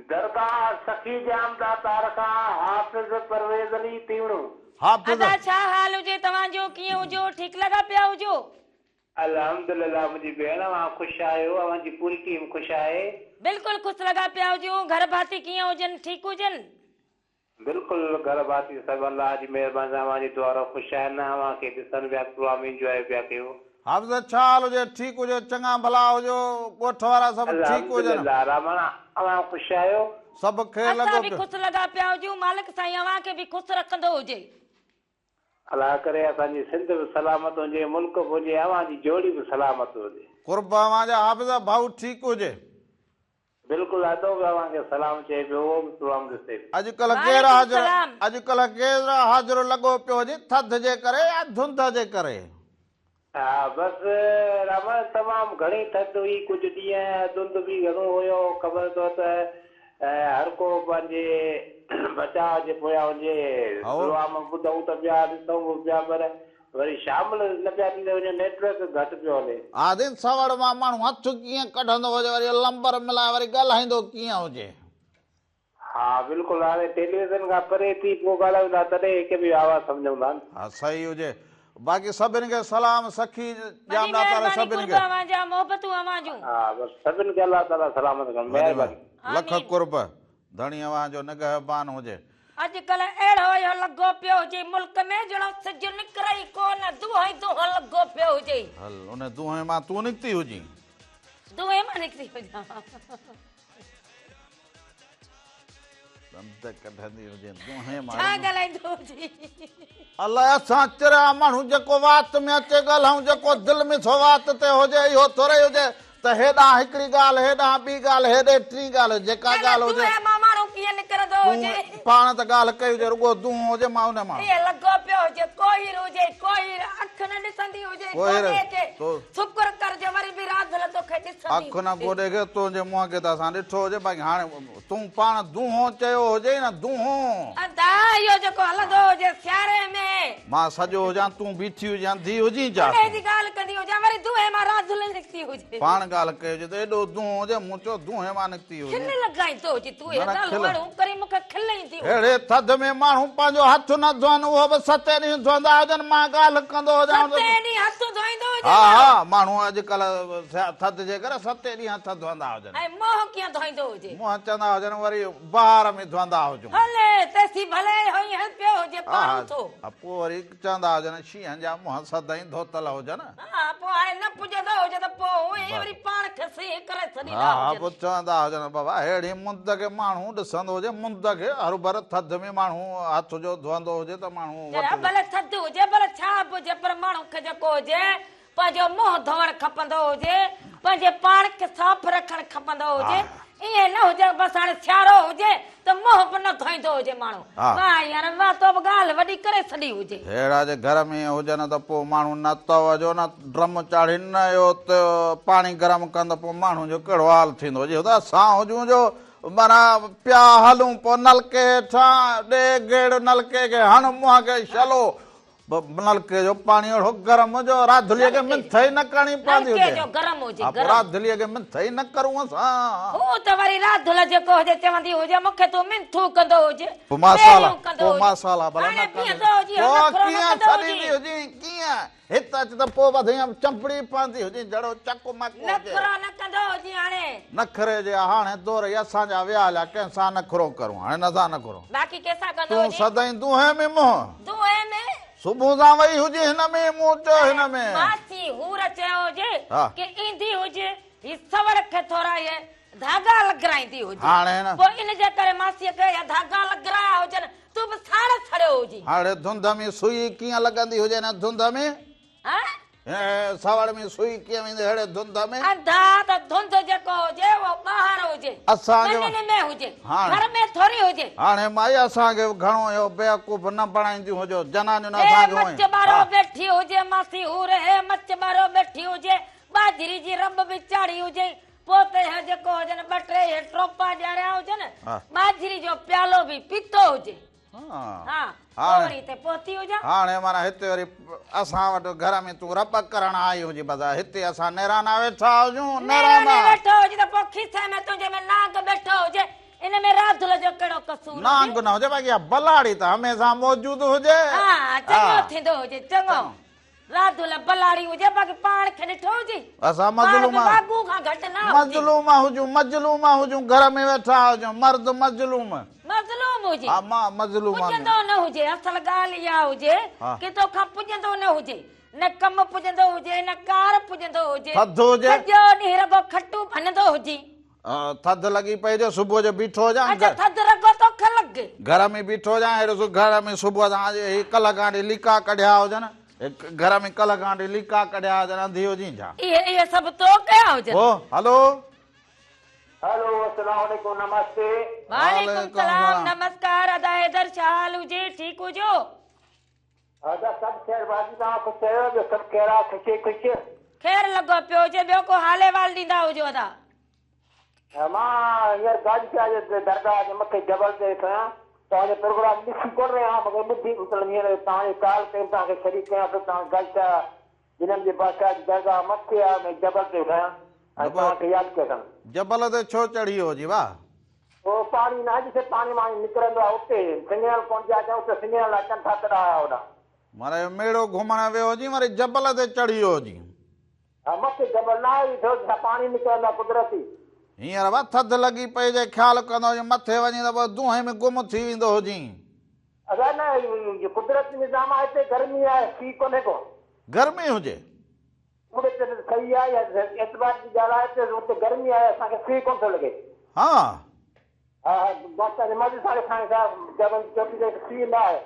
दरगाह सखी जामदा तारका हाफिज परवेज अली तीवणो। हाफिज, अदा छा हाल हुजे तव्हांजो? कीअं हुजो? ठीकु लॻा पिया हुजो? अल्हम्दुलिल्लाह मुंहिंजी भेण मां ख़ुशि आहियो, अव्हांजी पूरी टीम ख़ुशि आहे। बिल्कुलु ख़ुशि लॻा पिया हुजो। घर भाती कीअं हुजनि? ठीकु हुजनि? बिल्कुलु घर भाती सभु अल्लाह जी महिरबानी सां अव्हांजी दुआ सां ख़ुशि आहिनि। अव्हांखे ॾिसनि पिया, प्रोग्राम इंजॉय पिया कयो। हाफिज छा हाल हुजे? ठीकु हुजे, चङा भला हुजो, ॻोठ वारा सभु ठीकु हुजनि? अल्हम्दुलिल्लाह रमण अव्हां ख़ुशि आहियो? सभु खे असां लॻो बि पियो। ख़ुशि लॻा पिया हुजूं। मालिक साईं अव्हांखे बि ख़ुशि रखंदो हुजे। अलाह करे असांजी सिंध बि सलामत हुजे, मुल्क बि हुजे, अव्हांजी जोड़ी बि सलामत हुजे। कुर्ब अव्हांजा हाफिज भाऊ ठीकु हुजे? बिल्कुलु अदो बि अव्हांखे सलाम चए पियो, उहो बि प्रोग्राम ॾिसे। अॼुकल्ह केरु हाज़िर, सलाम। अॼुकल्ह केरु हाज़िर लॻो पियो हुजे, थधि जे करे या धुंध जे करे? हा बसि रमण तमामु घणी थधि हुई, कुझु ॾींहं धुंध बि घणो हुयो। ख़बर अथव त हर को पंहिंजे बचाव जे पोयां हुजे। प्रोग्राम ॿुधूं त पिया, ॾिसूं पिया, पर वरी शामिल न पिया थींदे वञे, नेटवर्क घटि पियो हले। आदिन सवड़ मां माण्हू हथु कीअं कढंदो हुजे, वरी लंबर मिलाए वरी ॻाल्हाईंदो कीअं हुजे? हा बिल्कुलु, हाणे टेलीविज़न खां परे थी पोइ ॻाल्हायूं था, तॾहिं हिकु बि आवाज़ सम्झूं था। हा सही हुजे। बाक़ी सभिनि खे सलाम, सखी जामदा तारा सभिनि खे। अव्हांजा मोहबतूं अव्हांजूं। हा बसि सभिनि खे अलाह ताला सलामत कनि, महिरबानी। लख कुर्ब धणी अव्हांजो निगहबान हुजे। अॼुकल्ह अहिड़ो इहो लॻो पियो हुजे मुल्क में ॼणो सिज निकिरे ई कोन, दूह ई दूह लॻो पियो हुजे। हल उन दूहे मां तूं निकिती हुजी? दूहे मां निकिती हुजां। कढंदी हुजे दूहे मां। छा ॻाल्हाईंदो हुजे? अलाए असां चिरा माण्हू जेको वात में अचे ॻाल्हायूं, जेको दिलि में थो वात ते हुजे इहो थोरे हुजे त हेॾां हिकिड़ी ॻाल्हि, हेॾां ॿी ॻाल्हि, हेॾे टी ॻाल्हि, जेका ॻाल्हि हुजे माण्हू कीअं निकिरंदो हुजे? पाण त ॻाल्हि कई हुजे, रुॻो दूं हुजे मां हुन मां। ईअं लॻो पियो हुजे कोहीर हुजे, कोहीर अखि न ॾिसंदी हुजे, शुक्र कर जे वरी बि राधुल तोखे ॾिसंदी। अखि न गोॾे खे तुंहिंजे मुंहं खे त असां ॾिठो हुजे, बाक़ी हाणे तूं पाण दूहो चयो हुजे न, दूहो अदा इहो जेको हलंदो हुजे सियारे में, मां सॼो हुजां, तूं बीठी हुजां, धी हुजी जा, जी ॻाल्हि कंदी हुजां, वरी दूहे मां राधुल निकिती हुजे। पाण ॻाल्हि कई हुजे त एॾो दूहो हुजे, मूं चयो दूहे मां निकिती हुजे। खिल लॻाईंदो हुजे तूं हे ॻाल्हि वणूं करे मूंखे खिल ईंदी। अहिड़े थधि में माण्हू पंहिंजो हथु न धोअनि, उहो बि 7 ॾींहं धोईंदा हुजनि, मां ॻाल्हि कंदो हुजां। 7 ॾींहं हथु धोईंदो हुजे? हा हा, माण्हू अॼुकल्ह थधि जे करे 7 ॾींहं हथ धोईंदा हुजनि। ऐं मुंहुं कीअं धोईंदो हुजे? मुंहुं चवंदा हुजनि वरी बहार में धोईंदा हुजूं। हले तेसी भले होई पियो हुजे पाणू थो। पोइ वरी चवंदा हुजनि शींहं जा मुंहं सदाईं धोतल हुजनि। हा पोइ हाणे न पुॼंदो हुजे त पोइ वरी पाण खे सही करे छॾींदा हा हुजनि। पोइ चवंदा हुजनि बाबा अहिड़ी मुंद खे माण्हू ॾिसंदो हुजे, मुंद खे हर भर थधि में माण्हू हथ जो धोअंदो हुजे त माण्हू भले थधि हुजे भले छा बि हुजे, पर माण्हू खे जेको हुजे पंहिंजो मुंहुं धोअणु खपंदो हुजे, पंहिंजे पाण खे साफ़ रखणु खपंदो हुजे। ईअं न हुजे बसि हाणे सियारो हुजे त मुंहुं बि न धोईंदो हुजे माण्हू। वाह यार वाह, तो बि ॻाल्हि वॾी करे छॾी हुजे। अहिड़ा जे घर में हुजनि त पोइ माण्हू न तव जो न ड्रम चाढ़ी न इहो त पाणी गरम कंदो, पोइ माण्हू जो कहिड़ो हाल थींदो हुजे। त असां हुजूं जो माना पिया हलूं, पोइ नलके हेठां ॾे गेड़ नलके खे हण मुंहं खे छलो, नलके जो पानी ओढ़ो गरम हो जो रात धुलिया के मैं थई न करनी पांदी नलके जो गरम हो जे गरम रात धुलिया के मैं थई न करूं असा ओ त वरी रात धुल जेको हो जे चवंदी हो जे मूंखे तो मिंथू कंदो हो जे मसाला भला न कंदो हो जे किया छड़ी दी हो जी किया हिता च त पो वधया चंपड़ी पांदी हो जी जड़ो चक मक हो जे नखरो न कंदो हो जी हाणे नखरे जे हाणे दोर असा जा व्याला कैसा नखरो करूं हाणे नसा नखरो बाकी कैसा कंदो हो तू सदाई दुहे में मोह दुहे में सुबह सा वही हुजे हिन में मुंह चो हिन में मासी हूर चयो हुजे कि ईंदी हुजे ही सवड़ खे थोरा ये धागा लॻराईंदी हुजे हाणे न पोइ इन जे करे मासीअ खे या धागा लॻराया हुजनि तूं बि साड़ छड़ियो हुजी हाणे धुंध में सुई कीअं लॻंदी हुजे न धुंध में हां सवड़ में सुई कीअं वेंदी हेड़े धुंध में अंधा त धुंध जेको हुजे वो ॿाहिरि हुजे असांजे में हुजे घर में थोरी हुजे हाणे माई असांखे घणो इहो बेवकूफ़ न बणाईंदियूं हुजो जनानियूं न असांखे मच ॿारो वेठी हुजे मासी हूर हे मच ॿारो वेठी हुजे बाजरी जी रब बि चाढ़ी हुजे पोते हे जेको हुजनि ॿ टे हे टोपा ॼाणिया हुजनि बाजरी जो प्यालो बि पीतो हुजे हाणे माना हिते वरी असां वटि घर में तूं रब करण आई हुजे बस हिते असां नेराना वेठा हुजूं नेराना वेठो हुजे त पोइ खीसे में तुंहिंजे में नांग वेठो हुजे इन में राधुल जो कहिड़ो कसूर नांग न हुजे बाक़ी बलाड़ी त हमेशा मौजूद हुजे चङो थींदो हुजे चङो राधुल बलाड़ी हुजे बाक़ी पाण खे ॾिठो हुजे असां मजलूमा हुजूं घर में वेठा हुजूं मर्द मजलूम हुजे मां मजलूम पुॼंदो न हुजे असल ॻाल्हि इहा हुजे कि तोखां पुॼंदो न हुजे न कम पुॼंदो हुजे न कार पुॼंदो हुजे थधो हुजे सॼो ॾींहुं रगो खटू भनंदो हुजे थधि लॻी पई जो सुबुह जो बीठो हुजां थधि रगो तोखे लॻे घर में बीठो हुजां अहिड़ो घर में सुबुह सां कल्ह खां लीका कढिया हुजनि घर में कल्ह खां लीका कढिया हुजनि अंधी हुजी छा इहे सभु तो कया हुजनि हलो हेलो अस्सलाम वालेकुम नमस्ते वालेकुम सलाम नमस्कार अदा हैदर छा हाल हुजे ठीक हुजो अदा सब खैर बाजी ता को चयो जो सब केरा खुशी खुशी खैर लॻो पियो हुजे ॿियो को हाले वाल ॾींदा हुजो अदा मां यार गाजी के आज दरगाह जे मथे जबल ते खया ताजे प्रोग्राम ॾिसी कोन रहिया मगर ॿुधी मतलब हींअर तव्हांजे काल ते तव्हांखे शरीक कयां थो तव्हां गाजी जिन्हनि जे बादशाह जी दरगाह मथे आहे मैं जबल ते खया याद कया जबल ते छो चढ़ी हो जी वाह वो पानी ना जिसे पानी मां निकरंदो आहे उते सिंगल कोन जा उते सिंगल अचनि था तड़ा आया होड़ा मारे मेड़ो घुमण वियो जी मारे जबल ते चढ़ी हो जी मथे जबल ना आई थो पानी निकरंदा कुदरती हींअर वा थधि लॻी पई जे ख़्यालु कंदो हुजे मथे वञी त दुहे में गुम थी वेंदो हुजी अगरि न कुदरती निज़ाम आहे हिते गर्मी आहे सी कोन्हे को गर्मी हुजे सही आहे या एतबार जी ॻाल्हि आहे हिते उते गर्मी आहे असांखे सी कोन थो लॻे हा मज़े सां खाइण सां जबल चोटी ते सी न आहे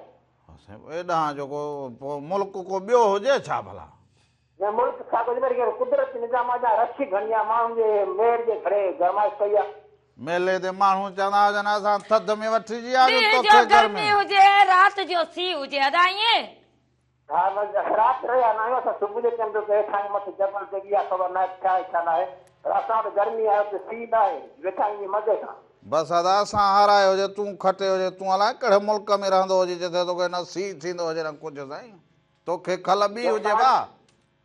एॾां जेको पोइ मुल्क को ॿियो हुजे छा भला मुल्क छा कुझु कुदरती निज़ाम आहे रशी घणी आहे माण्हुनि जे मेर जे खड़े गरमाइश कई आहे मेले ते माण्हू चवंदा हुजनि असां थधि में वठिजी गर्मी हुजे राति जो सी हुजे अदा ईअं हा राति रहिया न आहियूं असां सुबुह जे टाइम ते वेठा आहियूं मथे जबल ते इहा ख़बर न छा आहे छा न आहे असां वटि गर्मी आहे हुते सी न आहे वेठा आहियूं मज़े सां बसि अदा असां हाराए हुजे तूं खटे हुजे तूं अलाए कहिड़े मुल्क में रहंदो हुजे जिते तोखे न सी थींदो हुजे न कुझु साईं तोखे खल ॿी हुजे वाह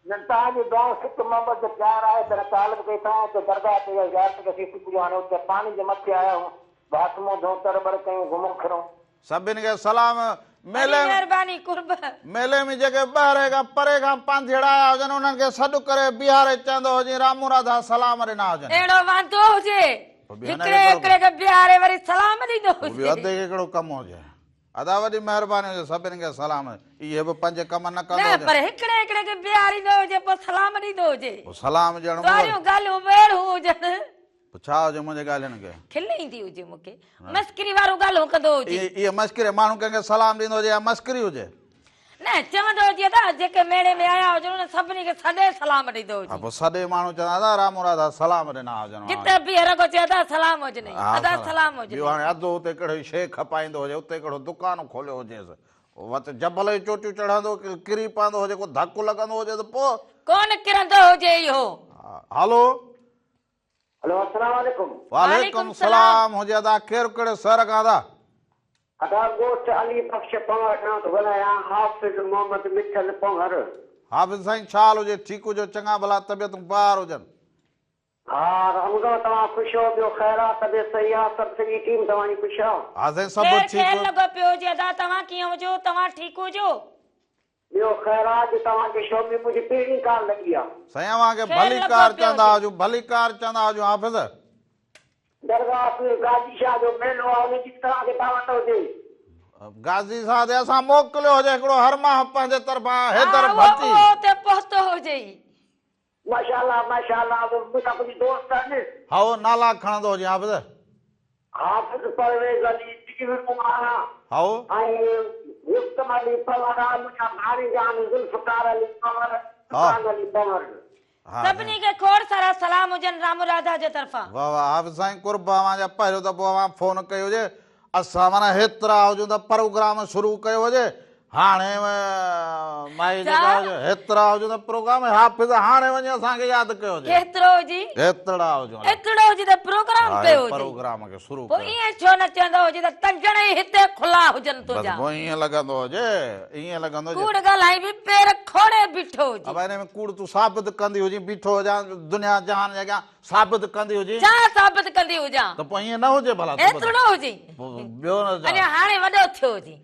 तव्हांजी गांव सिक मोहबत जो प्यार आहे त काल बि कई अथऊं उते दरगाह ते यादि कयोसीं सुबुह जो हाणे उते पाणी जे मथे आया आहियूं बाथ मुंहुं धोऊं तर बर कयूं घुमूं फिरूं सभिनि खे सलाम मेले में जेके ॿाहिरि खां परे खां पांधेड़ा आया हुजनि उन्हनि खे सॾु करे बीहारे चवंदो हुजे रामू राधा सलाम ॾिना हुजनि अहिड़ो वांदो हुजे हिकिड़े हिकिड़े खे बीहारे वरी सलाम ॾींदो हुजे अधे कहिड़ो कमु हुजे अदा वॾी महिरबानी हुजे सभिनि खे सलाम इहे बि पंज कम न कंदो पर हिकिड़े हिकिड़े खे बीहारींदो हुजे पोइ सलाम ॾींदो हुजे सलाम ॾियणु ॻाल्हियूं वेड़ियूं हुजनि छा हुजे मुंहिंजे ॻाल्हियुनि खे खिल ईंदी हुजे मूंखे मस्करी वारो ॻाल्हियूं कंदो हुजे इहे मस्करी माण्हू कंहिंखे सलाम ॾींदो हुजे या मस्करी हुजे न चवंदो हुजे त जेके मेले में आया हुजनि सभिनी खे सॾे सलाम ॾींदो हुजे पोइ सॾे माण्हू चवंदा रामू राधा सलाम ॾिना हुजनि जिते बि रगो चए अदा सलाम हुजनि अदा सलाम हुजनि हाणे अधु हुते कहिड़ो शइ खपाईंदो हुजे उते कहिड़ो दुकान खोलियो हुजेसि वत जबल जी चोटियूं चढ़ंदो किरी पवंदो हुजे को धकु लॻंदो हुजे त पोइ कोन किरंदो हुजे इहो हलो हेलो अस्सलाम वालेकुम वालेकुम सलाम हुजे अदा केरु कहिड़े शहर खां अदा अदा गोश्त अली बख्श पंवर नाथ बनाया हाफिज मोहम्मद मिठल पंवर। हाफिज साईं छा हाल हुजे? ठीक हुजो? चङा भला तबियतूं पार हुजनि? हा रमज़ो तव्हां ख़ुशि हो? ॿियो ख़ैर आहे? तबियत सही आहे? सभु सॼी टीम तव्हांजी ख़ुशि आहे? हा साईं सभु ठीक खेल लॻो पियो हुजे। अदा तव्हां कीअं हुजो? तव्हां ठीकु हुजो? ॿियो ख़ैर आहे? अॼु तव्हांजे शो में मुंहिंजी पहिरीं कार लॻी आहे। साईं अवांखे भली कार चवंदा हुजूं, भली कार चवंदा हुजूं। हाफिज दरगाह गाजी शाह जो मेलो आहे, उनजी तव्हांखे दावत हुजे। गाज़ी साहब असां मोकिलियो हुजे हिकिड़ो हर माह पंहिंजे तरफ़ां हैदर भट्टी ते पहुतो हुजे। माशाअल्लाह माशाअल्लाह। मुंहिंजा कुझु दोस्त आहिनि। हा उहो नाला खणंदो हुजे हाफिज। हाफिज परवेज़ अली टीवी कुमारा हा ऐं मुस्तम अली पंवर, मुंहिंजा भाईजान ज़ुल्फ़कार अली पंवर, सुल्तान अली पंवर। सभिनी खे खोड़ सारा सलाम हुजनि रामू राधा जे तरफ़ां। वाह वाह हाफिज साईं कुर्ब अवांजा पहिरियों दफ़ो अवां फोन कयो हुजे। असां माना हेतिरा हुजूं त प्रोग्राम शुरू कयो हुजे। हाणे माई जेका हुजे हेतिरा हुजूं त प्रोग्राम हाफिज हाणे वञी असांखे यादि कयो हुजे। केतिरो हुजी? हेतिरा हुजूं एतिरो हुजे त प्रोग्राम कयो हुजे। प्रोग्राम खे शुरू पोइ ईअं छो न चवंदो हुजे त तंजण ई हिते खुला हुजनि तुंहिंजा? पोइ ईअं लॻंदो हुजे, ईअं लॻंदो हुजे कूड़ ॻाल्हाई बि पेर खोड़े बीठो हुजे। अब हिन में कूड़ तूं साबित कंदी हुजी, बीठो हुजां दुनिया जहान जे अॻियां साबित कंदी हुजी छा साबित कंदी हुजां? त पोइ ईअं न हुजे भला? एतिरो हुजे ॿियो न अञा हाणे वॾो थियो हुजे।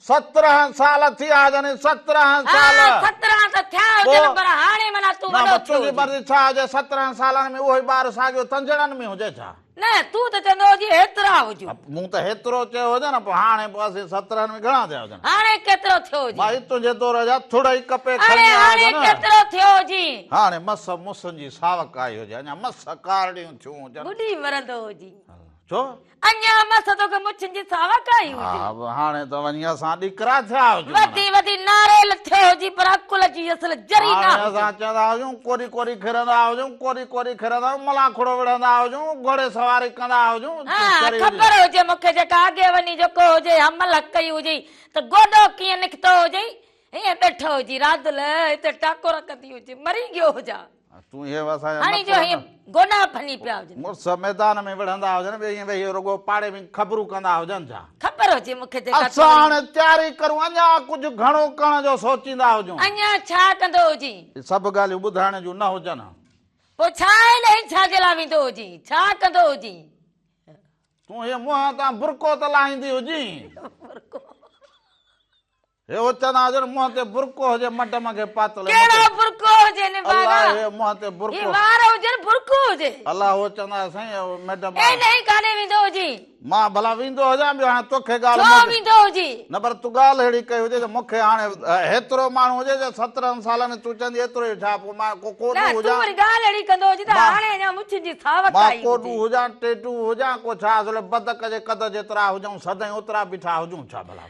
17 साल थी विया हुजनि। 17 साल 17 त थिया हुजनि पर हाणे माना तूं वॾो थियो तुंहिंजी मर्ज़ी छा हुजे? 17 सालनि में उहो ई ॿार साॻियो तंजणनि में हुजे छा? न तूं त चवंदो हुजे हेतिरा हुजूं। मूं त हेतिरो चयो हुजे न। पोइ हाणे पोइ असीं 17 में घणा थिया हुजनि? हाणे केतिरो थियो हुजे? भाई तुंहिंजे दौर जा थोरा ई कपे हाणे केतिरो थियो हुजे? हाणे मस मुसनि जी सावक आई हुजे, अञा मस कारियूं थियूं हुजनि। बुढ़ी मरंदो हुजे छो? अञा मस तोखे मुछनि जी सावक आई हुजे। हाणे त वञी असां ॾिकरा थिया हुजूं। वधी वधी नारेल थियो हुजे पर अकुल जी असल जरी न हाणे असां चवंदा हुजूं कोरी कोरी खिरंदा हुजूं, कोरी कोरी खिरंदा हुजूं, मलाखड़ो विढ़ंदा हुजूं, घोड़े सवारी कंदा हुजूं। ख़बर हुजे मूंखे जेका अॻे वञी जेको हुजे हमल कई हुजे त गोॾो कीअं निकितो हुजे। हीअं वेठो हुजे राधल हिते टाकोर कंदी हुजे मरी गयो हुजा। तूं हे असांजा हाणे जो हीअं गोॾा फनी पिया हुजनि। मुड़ुस मैदान में विढ़ंदा हुजनि, ॿिए वेही रुगो पाड़े में ख़बरूं कंदा हुजनि छा? ख़बर हुजे मूंखे जेका असां हाणे तयारी करूं, अञा कुझु घणो करण जो सोचींदा हुजूं। अञा छा कंदो हुजे? सभु ॻाल्हियूं ॿुधाइण जूं न हुजनि। पोइ छा इलाही छा जे लाइ वेंदो हुजे? छा कंदो हुजे? तूं हे मुंहं तां बुरको त लाहींदी हुजी। हे चवंदा हुजनि मुंहं ते बुरको हुजे, मडम खे पातल। कहिड़ो बुरको हुजे ने बाबा? हे मुंहं ते बुरको ये वार हुजे बुरको हुजे। अल्लाह हो चवंदा साईं मैडम ए नहीं काने वेंदो हुजे। मां भला वेंदो हुजां ॿियो हाणे तोखे छो ॻाल्हि वेंदो हुजे? न पर तूं ॻाल्हि अहिड़ी कई हुजे त मूंखे हाणे हेतिरो माण्हू हुजे जो 17 सालनि तूं चवंदी एतिरो ई छा? पोइ मां कोॾू तूं हुजां, वरी ॻाल्हि अहिड़ी कंदो हुजे त हाणे अञा मुछनि जी सावक मां आई कोॾू हुजां, टेटू हुजां, को छा असुल बदक जे कद जेतिरा हुजूं सदाईं ओतिरा बीठा हुजूं छा भला?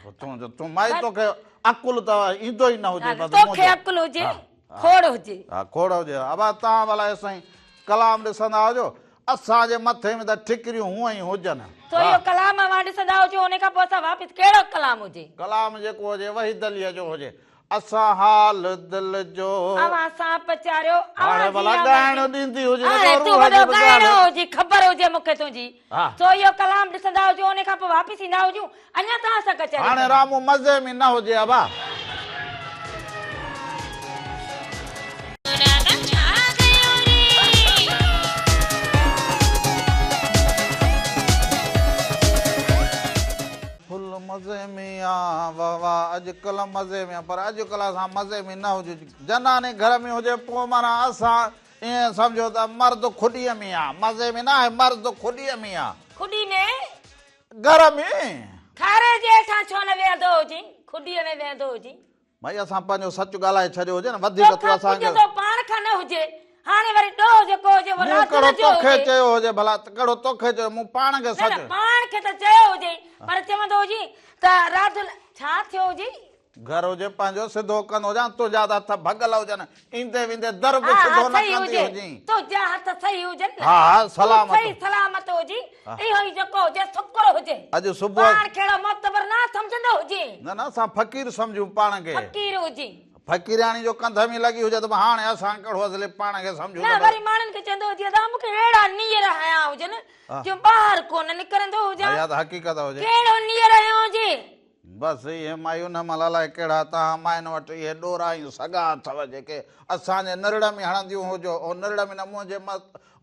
तूं माई तोखे अकुल त ईंदो ई न हुजे। तोखे अकुल हुजे, खोड़ हुजे। हा खोड़ हुजे। अब तव्हां भला साईं कलाम ॾिसंदा हुजो, असांजे मथे में त ठिकरियूं हूअं ई हुजनि। तो इहो कलाम मां ॾिसंदा हुजो उन खां पोइ असां वापसि कहिड़ो कलाम हुजे? कलाम जेको हुजे वही दलीअ जो हुजे। असां हाल दिल जो अवां सां पचारियो हाणे भला ॻाइण ॾींदी हुजे हुजे ख़बर हुजे मूंखे तुंहिंजी। तो इहो कलाम ॾिसंदा हुजो उन खां पोइ वापसि ईंदा हुजूं अञा तव्हां सां कचहरी। हाणे रामू मज़े में न हुजे। अबा मज़े में आ वाह वाह अॼुकल्ह मज़े में, पर अॼुकल्ह असां मज़े में न हुजे। जनानी घर में हुजे पोइ माना असां ईअं सम्झो त मर्द खुॾीअ में आहे, मज़े में न आहे, मर्द खुॾीअ में आहे। खुॾी में घर में खारे जे हेठां छो न वेहंदो हुजे? खुॾीअ में वेहंदो हुजे। भई असां पंहिंजो सच ॻाल्हाए छॾियो हुजे न, वधीक तूं असांखे पाण खां न हुजे। हाणे वरी ॾोह जेको हुजे कहिड़ो तोखे चयो हुजे भला? कहिड़ो तोखे चयो? मूं पाण खे सच पाण खे त चयो हुजे पर चवंदो हुजे त रात छा थियो हुजे? घर हुजे पंहिंजो सिधो कंदो हुजां, तुंहिंजा हथ भॻल हुजनि, ईंदे वेंदे दर बि सिधो न कंदी हुजे। तुंहिंजा हथ सही हुजनि, हा सलामत सही सलामत हुजे। इहो ई जेको हुजे शुक्र हुजे। अॼु सुबुह पाण कहिड़ो मोतबर न सम्झंदो हुजे। न न असां फ़क़ीर सम्झूं पाण खे। फ़क़ीर हुजे फ़क़ीराणी जो कंध में लगी हुजे त हाणे असां कहिड़ो असले पाण खे सम्झूं न वरी माण्हुनि खे चवंदो हुजे त मूंखे अहिड़ा नीर हया हुजनि जो ॿाहिरि कोन निकिरंदो हुजां या त हक़ीक़त हुजे कहिड़ो नीर हयो हुजे बसि इहे मायूं न महिल अलाए कहिड़ा तव्हां मायुनि वटि इहे ॾोरा ऐं सॻा अथव जेके असांजे निरड़ में हणंदियूं हुजो ऐं निरड़ में न मुंहिंजे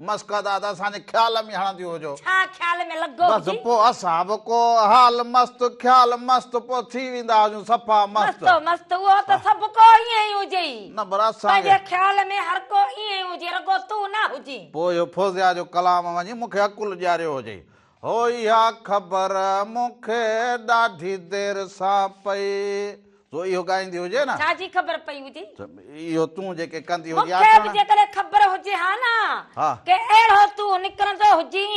मस्कदा त असांजे ख़्याल में हणंदियूं हुजो छा ख़्याल में लॻो बसि पोइ असां बि को हाल मस्तु ख़्याल मस्तु पोइ थी वेंदा हुजूं सफ़ा मस्तु मस्तु उहो त सभु को ईअं ई हुजे न पर असांखे पंहिंजे ख़्याल में हर को ईअं ई हुजे रुॻो तूं न हुजे पोइ इहो फौज़िया जो कलाम वञी मूंखे अकुल ॾियारियो हुजे हो इहा ख़बर मूंखे ॾाढी देरि सां पई तो इहो ॻाईंदी हुजे न छाजी ख़बर पई हुजे इहो तूं जेके कंदी हुजे मूंखे बि जेकॾहिं ख़बर हुजे हा न के अहिड़ो तूं निकिरंदो हुजी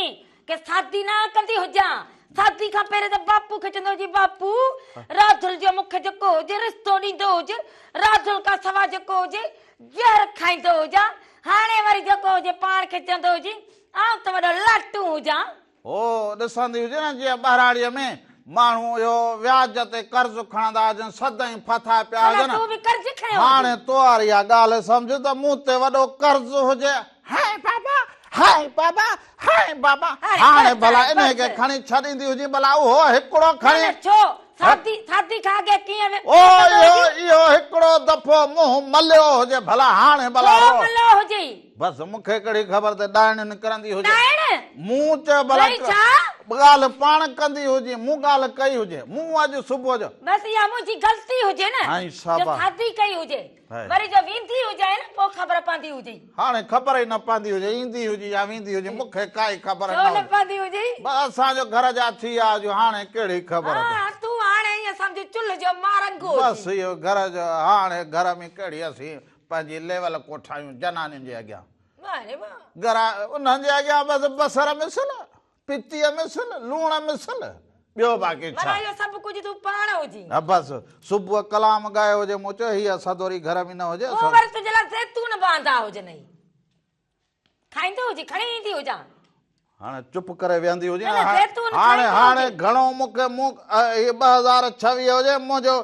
के शादी न कंदी हुजां शादी खां पहिरियों त बापू खे चवंदो हुजे बापू राधुल जो मूंखे जेको हुजे रिश्तो ॾींदो हुजे राधुल खां सवाइ जेको हुजे ज़हर खाईंदो हुजां हाणे वरी जेको हुजे पाण खे चवंदो हुजे आउं त वॾो लाटू हुजां ओ ॾिसंदी हुजे न जीअं ॿारहाड़ीअ में माण्हू इहो व्याज ते कर्ज़ खणंदा हुजनि सदाईं फथा पिया हुजनि तूं बि कर्ज़ खणियो हाणे तोहार इहा ॻाल्हि सम्झ त मूं ते वॾो कर्ज़ हुजे हाय बाबा हाणे भला इन खे खणी छॾींदी हुजे भला उहो हिकिड़ो खणी छो शादी खां अॻे कीअं ओ इहो हिकिड़ो दफ़ो मुंहुं मलियो हुजे भला हाणे भला मलियो हुजे बसि मूंखे कहिड़ी ख़बर त ॾाइण निकिरंदी हुजे मूं चयो भला ॻाल्हि पाण कंदी हुजे मूं ॻाल्हि कई हुजे मूं अॼु सुबुह जो बसि इहा मुंहिंजी ग़लती हुजे न शादी कई हुजे वरी जो वेंदी हुजे न पोइ ख़बर पवंदी हुजे हाणे ख़बर ई न पवंदी हुजे ईंदी हुजे या वेंदी हुजे मूंखे काई ख़बर न पवंदी हुजे बसि असांजो घर जा थी विया हुजो हाणे कहिड़ी ख़बर तूं हाणे ईअं सम्झ चुल्ह जो मारंगो बसि इहो घर जो हाणे घर में कहिड़ी असीं पंहिंजी लेवल कोठायूं जनानियुनि जे अॻियां घर उन्हनि जे अॻियां बसि बसर मिसल पितीअ मिसल लूण मिसल ॿियो बाक़ी छा सभु कुझु तूं पाण हुजी बसि सुबुह कलाम ॻायो हुजे मूं चयो हीअ सदोरी घर में न हुजे तुंहिंजे लाइ ज़ैतून बांधा हुजनि खाईंदो हुजे खणी ईंदी हुजां हाणे चुप करे वेहंदी हुजे हाणे घणो मूंखे 2026 हुजे मुंहिंजो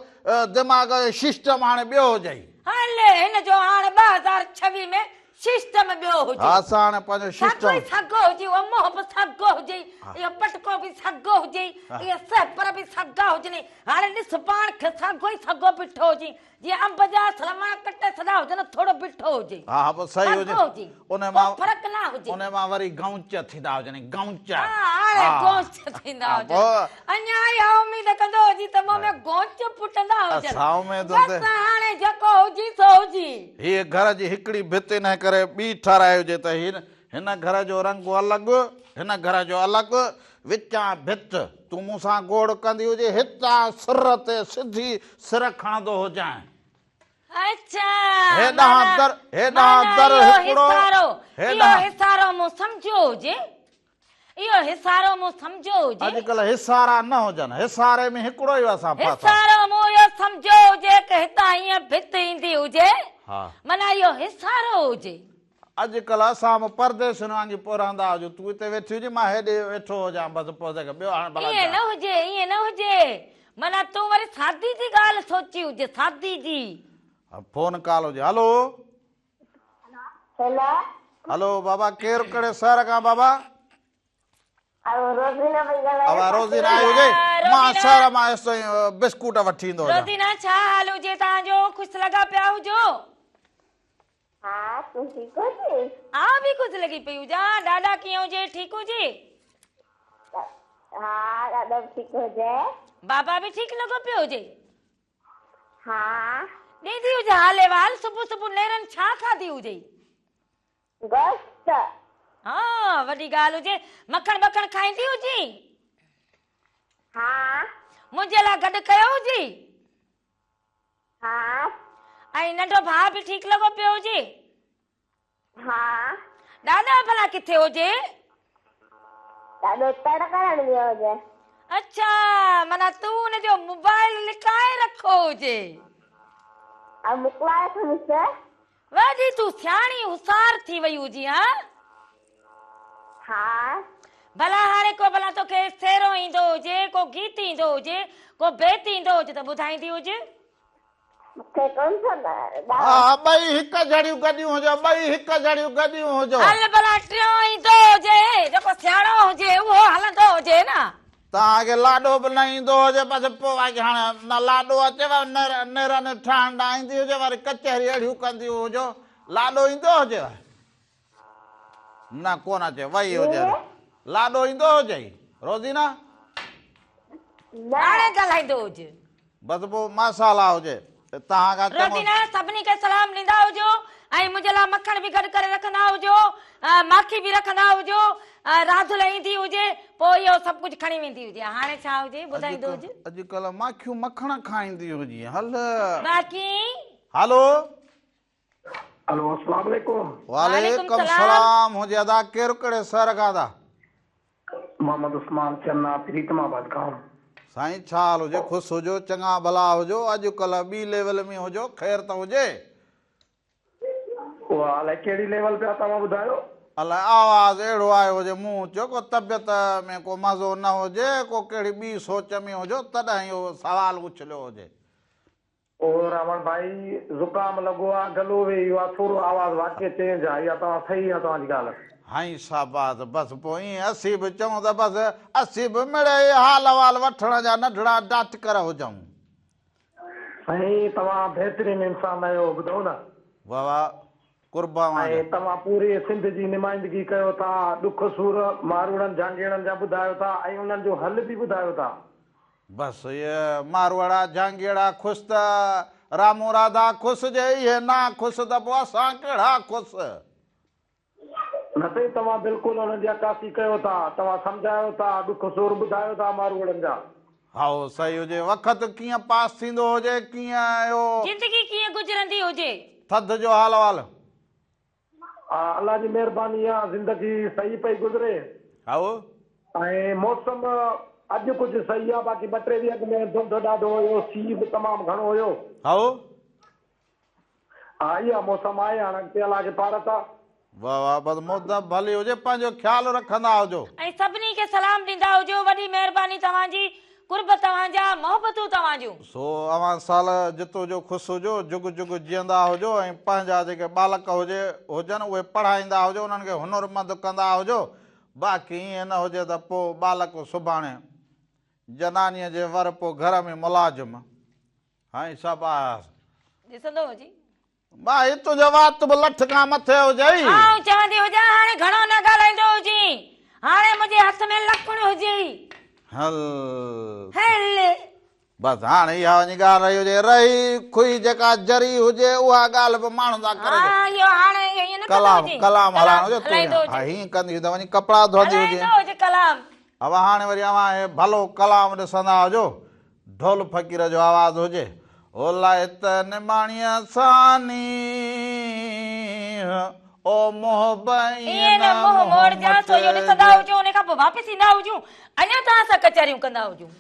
दिमाग़ जो सिस्टम हाणे ॿियो हुजे हले हिन जो हाणे 2026 में सिस्टम ॿियो हुजे असां हाणे पंहिंजो सिस्टम सॻो हुजे उहो मोह बि सॻो हुजे इहो पटको बि सॻो हुजे इहे सेपर बि सॻा हुजनि हाणे ॾिस पाण खे सॻो ई सॻो बीठो हुजे जीअं अंब जा सलमा कटे सॼा हुजनि थोरो बीठो हुजे हा बसि सही हुजे उन मां फ़र्क़ु न हुजे उन मां वरी गौंच थींदा हुजनि गौंच हाणे गौंच थींदा हुजनि अञा इहा उमेद कंदो हुजे त मूं में गौंच फुटंदा हुजनि बसि हाणे जेको हुजे सो हुजे हीअ घर जी हिकिड़ी भित न करे ॿी ठाराए हुजे त हिन घर जो रंग अलॻि हिन घर जो अलॻि विचां भित तूं मूंसां गोड़ कंदी हुजे हितां सिर ते सिधी सिर खणंदो हुजां अॼुकल्ह हिसारा न हुजनि हिसारे में हिकिड़ो ई असां सम्झो हुजे हितां हीअं भित ईंदी हुजे माना इहो हिसारो हुजे अॼुकल्ह असां बि परदेसनि वांगुरु पोइ रहंदा हुजूं तूं हिते वेठी हुजे मां हेॾे वेठो हुजां बसि पोइ ॿियो हाणे ईअं न हुजे माना तूं वरी शादी जी ॻाल्हि सोची हुजे शादी जी फोन कॉल हुजे हलो हलो बाबा केरु कहिड़े शहर खां बाबा रोज़ीना आई हुजे मां शहर मां बिस्कुट वठी ईंदो रोज़ीना छा हाल हुजे तव्हांजो ख़ुशि लॻा पिया हुजो हाँ तू ठीक हो जी हाँ भी खुश लगी पई हुजा दादा कीअं हुजे ठीक हुजे हाँ दादा ठीक हो जाए बाबा भी ठीक लॻो पियो हुजे हाँ ॾींदी हुजे हाले वाल सुबुह सुबुह नेरनि छा खाधी हुजे गोश्त हाँ वॾी ॻाल्हि हुजे मखण बखण खाईंदी हुजे हाँ मुंहिंजे लाइ गॾु कयो हुजे हाँ ऐं नंढो भाउ बि ठीक लॻो पियो हुजे हाँ दादा भला किथे हुजे दादो तर करण वियो हुजे अच्छा माना तूं हुनजो मोबाइल लिकाए रखो हुजे अब मोकिलाए थो मूंखे वॾी तूं सियाणी होशियार थी वई हुजी हाँ भला हाणे को भला तोखे सेरो ईंदो हुजे को गीत ईंदो हुजे को बेत ईंदो हुजे त ॿुधाईंदी हुजे मूंखे कोन थो हा ॿई हिक जहिड़ियूं गॾियूं हुजो ॿई हिक जहिड़ियूं गॾियूं हुजो हल भला टियों ईंदो हुजे जेको सियाणो हुजे उहो हलंदो हुजे न तव्हांखे लाॾो बि न ईंदो हुजे बसि पोइ हाणे न लाॾो अचेव नेरनि ठहण न ईंदी हुजे वरी कचहरी अहिड़ियूं कंदियूं हुजो लाॾो ईंदो हुजेव न कोन अचे वई हुजे लाॾो ईंदो हुजे रोज़ीना हाणे ॻाल्हाईंदो हुजे बसि पोइ मसाला हुजे तव्हां खां रोज़ीना सभिनी खे सलाम ॾींदा हुजो ऐं मुंहिंजे लाइ मखण बि गॾु करे रखंदा हुजो माखी बि रखंदा हुजो राधुल ईंदी हुजे पोइ इहो सभु कुझु खणी वेंदी हुजे हाणे छा हुजे ॿुधाईंदो हुजे अॼुकल्ह माखियूं मखण खाईंदी हुजे हल बाक़ी हलो हेलो अस्सलाम वालेकुम वालेकुम सलाम हुजे अदा केरु कहिड़े शहर खां था मोहम्मद उस्मान चन्ना प्रीतमाबाद गांव साईं छा हाल हुजे ख़ुशि हुजो चङा भला हुजो अॼुकल्ह ॿी लेवल में हुजो ख़ैर त हुजे उहा अलाए कहिड़ी लेवल पिया तव्हां ॿुधायो अलाए आवाज़ अहिड़ो आयो हुजे मूं चयो को तबियत में को मज़ो न हुजे को कहिड़ी ॿी सोच में हुजो तॾहिं इहो सवाल उछलियो हुजे ओ रावण भाई ज़ुकाम लॻो आहे गलो वेही वियो आहे थोरो आवाज़ वाक़ई चेंज आहे इहा तव्हां सही आहे तव्हांजी ॻाल्हि हाई शाबाश बसि पोइ ईअं असीं बि चऊं त बसि असीं बि मिड़े हाल अहिवाल वठण जा नंढड़ा डाटकर हुजऊं साईं तव्हां बहितरीन इंसान आहियो ॿुधो न वाह वाह कुर्बान ऐं तव्हां पूरे सिंध जी नुमाइंदगी कयो था ॾुख सूर मारूड़नि झांगेड़नि जा ॿुधायो था ऐं उन्हनि जो हल बि ॿुधायो था बसि इहे मारवाड़ा झांगेड़ा ख़ुशि त रामू राधा ख़ुशि जे इहे ना ख़ुशि त पोइ असां कहिड़ा ख़ुशि न साईं तव्हां बिल्कुलु हुननि जी अकासी कयो था तव्हां सम्झायो था ॾुख सूर ॿुधायो था मारूड़नि जा हा सही हुजे वक़्तु कीअं पास थींदो हुजे कीअं इहो जिंदगी कीअं गुज़रंदी हुजे थधि जो हाल अहिवाल अल्लाह जी महिरबानी आहे ज़िंदगी सही पई गुज़रे हा ऐं मौसम अॼु कुझु सही आहे बाक़ी 2-3 ॾींहं अॻु में धुंध ॾाढो हुयो सीउ बि तमामु घणो हुयो हा इहा मौसम आहे हाणे अॻिते अलाह खे पार था वाह वाह बसि मौसम भली हुजे पंहिंजो ख़्यालु रखंदा हुजो ऐं सभिनी खे सलाम ॾींदा हुजो वॾी महिरबानी तव्हांजी कुर्ब तव्हांजा मोहबतूं तव्हांजूं सो अवां साल जितो जो ख़ुशि हुजो जुग जुग जीअंदा हुजो ऐं पंहिंजा जेके बालक हुजनि उहे पढ़ाईंदा हुजो उन्हनि खे हुनरमंद कंदा हुजो बाक़ी ईअं न हुजे त पोइ बालक सुभाणे जनानीअ जे वर पोइ घर में मुलाज़िम हाई शाबाश ॾिसंदो हुजे भाई तुंहिंजो वात बि लठ खां मथे हुजे चवंदी हुजां हाणे घणो न ॻाल्हाईंदो हुजे हाणे मुंहिंजे हथ में लकुण हुजे हल हल बसि हाणे इहा वञी ॻाल्हि रही हुजे रही खुई जेका जरी हुजे उहा ॻाल्हि बि माण्हू था करे कलाम हलाइणो हुजे हीअं कंदी त वञी कपिड़ा धोती हुजे कलाम अब हाणे वरी अवां भलो कलाम ॾिसंदा हुजो ढोल फ़क़ीर जो आवाज़ हुजे ओलाए त निमाणीअ सानी ओ मोह मोड़ जा तो यो ॾिसंदा हुजो उन खां पोइ वापसि ईंदा हुजूं अञा तव्हां सां कचहरियूं कंदा हुजूं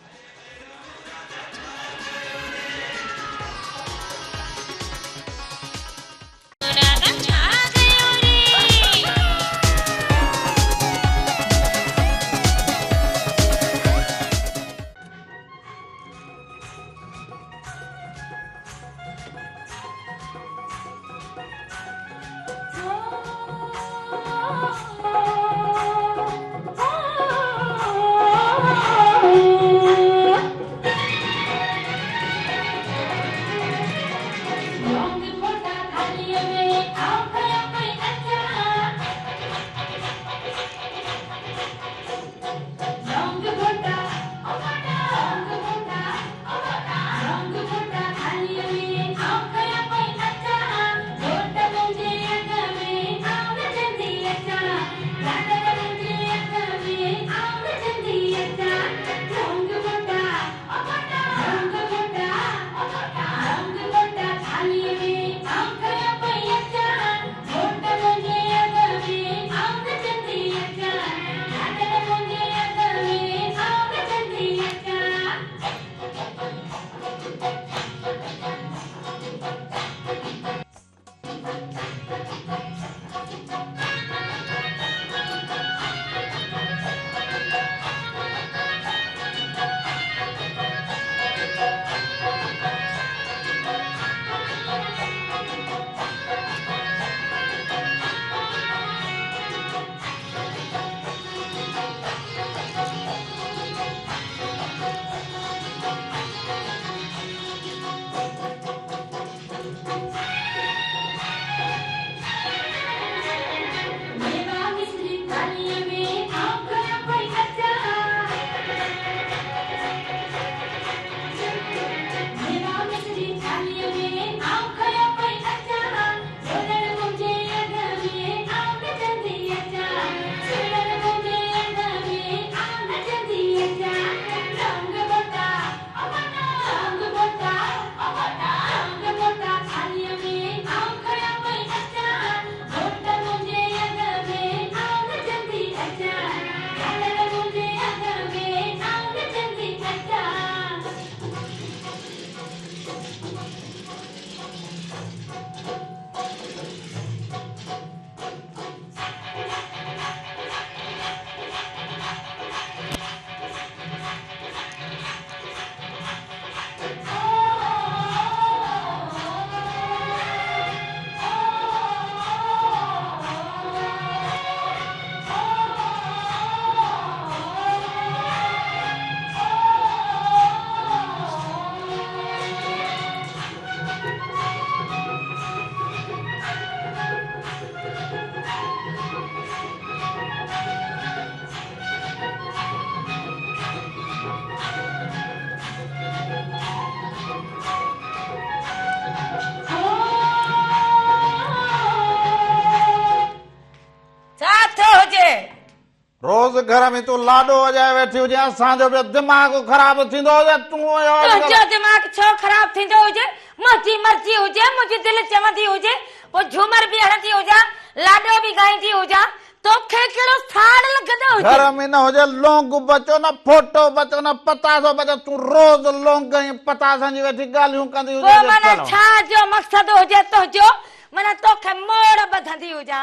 त घर में तूं लाॾो वॼाए वेठी हुजे असांजो बि दिमाग़ ख़राब थींदो हुजे तूं तुंहिंजो दिमाग़ छो ख़राब थींदो हुजे मुंहिंजी मर्ज़ी हुजे मुंहिंजी दिलि चवंदी हुजे पोइ झूमर बि हणंदी हुजां लाॾो बि ॻाईंदी हुजां तोखे कहिड़ो साड़ लॻंदो हुजे घर में न हुजे लौंग बचो न फोटो बचो न पतासो बचो तूं रोज़ लौंग ऐं पतासनि जी वेठी ॻाल्हियूं कंदी हुजे पोइ माना छा जो मक़सदु हुजे तुंहिंजो माना तोखे मोड़ ॿधंदी हुजां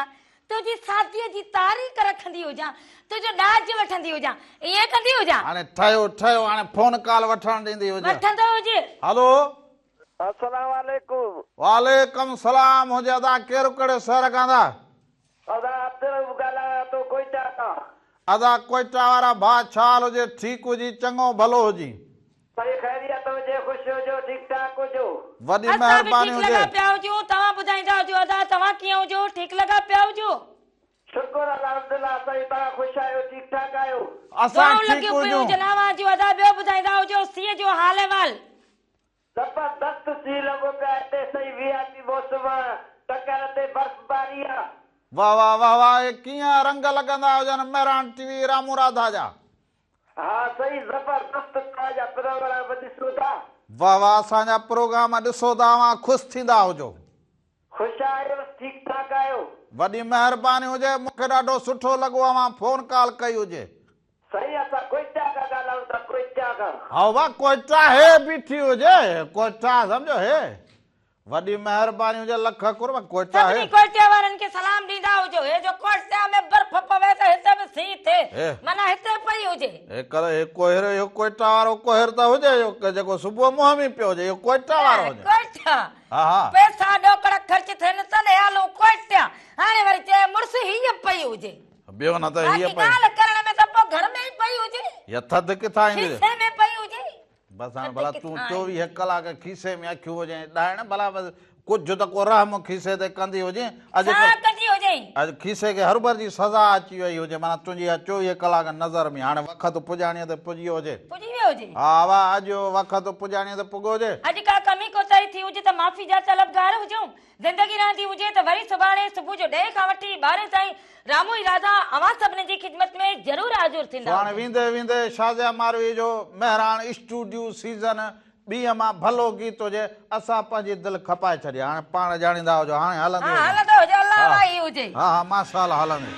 तुंहिंजी शादीअ जी तारीख़ रखंदी हुजां तुंहिंजो ॾाज वठंदी हुजां ईअं कंदी हुजां हाणे ठहियो हाणे फोन कॉल वठण ॾींदी हुजे वठंदो हुजे हलो अस्सलाम वालेकुम वालेकुम सलाम हुजे अदा केरु कहिड़े शहर खां था अदा अब्दुल ॻाल्हायां थो कोयटा खां अदा कोयटा वारा भाउ छा हाल हुजे ठीकु हुजी चङो भलो हुजी साईं ख़ैरियत हुजे ख़ुशि हुजो ठीकु ठाक हुजो वॾी असां बि महिरबानी ठीकु हुजे लॻा पिया हुजूं तव्हां ॿुधाईंदा हुजो अदा तव्हां कीअं हुजो ठीकु लॻा पिया हुजो शुक्र अल्हम्दुलिल्लाह साईं तव्हां ख़ुशि आहियो ठीकु ठाक आहियो असां दुआऊं ठीकु लॻियूं पियूं हुजूं जनाब जो अदा ॿियो ॿुधाईंदा हुजो सीअ जो हाल अहिवाल ज़बरदस्त सी लॻो पिया हिते सही वीआईपी मौसम टकर ते बर्फ़बारी आहे वाह वाह वाह वाह हे कीअं रंग लॻंदा हुजनि मेहरान टीवी रामू राधा जा हा सही ज़बरदस्त तव्हांजा प्रोग्राम ॾिसूं था वाह वाह असांजा प्रोग्राम ॾिसो था तव्हां ख़ुशि थींदा हुजो ख़ुशि आहियो ठीकु ठाक आहियो वॾी महिरबानी हुजे मूंखे ॾाढो सुठो लॻो आहे फोन कॉल कई हुजे सही असां कोयटा खां ॻाल्हायूं था कोयटा खां हा वाह कोयटा हे बीठी हुजे कोयटा सम्झो हे वॾी महिरबानी हुजे लख कुर्ब कोयटा हे सभिनी कोयटा वारनि खे सलाम ॾींदा हुजो हे जो कोयटा में बर्फ़ पवे त हिते बि सीउ थिए माना हिते पई हुजे हे करे हे कोहिर इहो कोयटा वारो कोहिर त हुजे इहो जेको सुबुह मुंहं में पियो हुजे इहो कोयटा वारो हुजे कोयटा हा हा पैसा ॾोकड़ ख़र्च थियनि तॾहिं हलो कोयटा हाणे वरी चए मुड़ुस हीअ पई हुजे ॿियो न त बाक़ी हीअ पई ॻाल्हि करण में त पोइ घर में ई पई हुजे इहा थधि किथां ईंदी खीसे में पई हुजे बसि हाणे भला तूं 24 कलाक खीसे में अखियूं हुजे ॾाइण भला बसि कुझु त को रहम खीसे ते कंदी हुजे छा कंदी हुजे अॼु खीसे खे हर जी सज़ा अची वई हुजे माना तुंहिंजी 24 कलाक नज़र में हाणे वक़्तु पुॼाणीअ ते पुॼी हुजे पुॼी वियो हुजे हा वाह अॼु वक़्तु पुॼाणीअ ते पुॻो हुजे अॼु का कमी कोताही थी हुजे त माफ़ी जा तलबगार हुजूं ज़िंदगी रहंदी हुजे त वरी सुभाणे सुबुह जो 10 खां वठी 12 ताईं रामू इरादा अवां सभिनी जी ख़िदमत में ज़रूरु हाज़ुर थींदा हाणे वेंदे वेंदे शाज़िया मारवी जो मेहरान स्टूडियो सीज़न 2 मां भलो गीत हुजे असां पंहिंजी दिलि खपाए छॾी हाणे पाण ॼाणींदा हुजो हाणे हलंदो हुजे अल्लाह वाही हुजे हा हा माशाअल्लाह हलंदे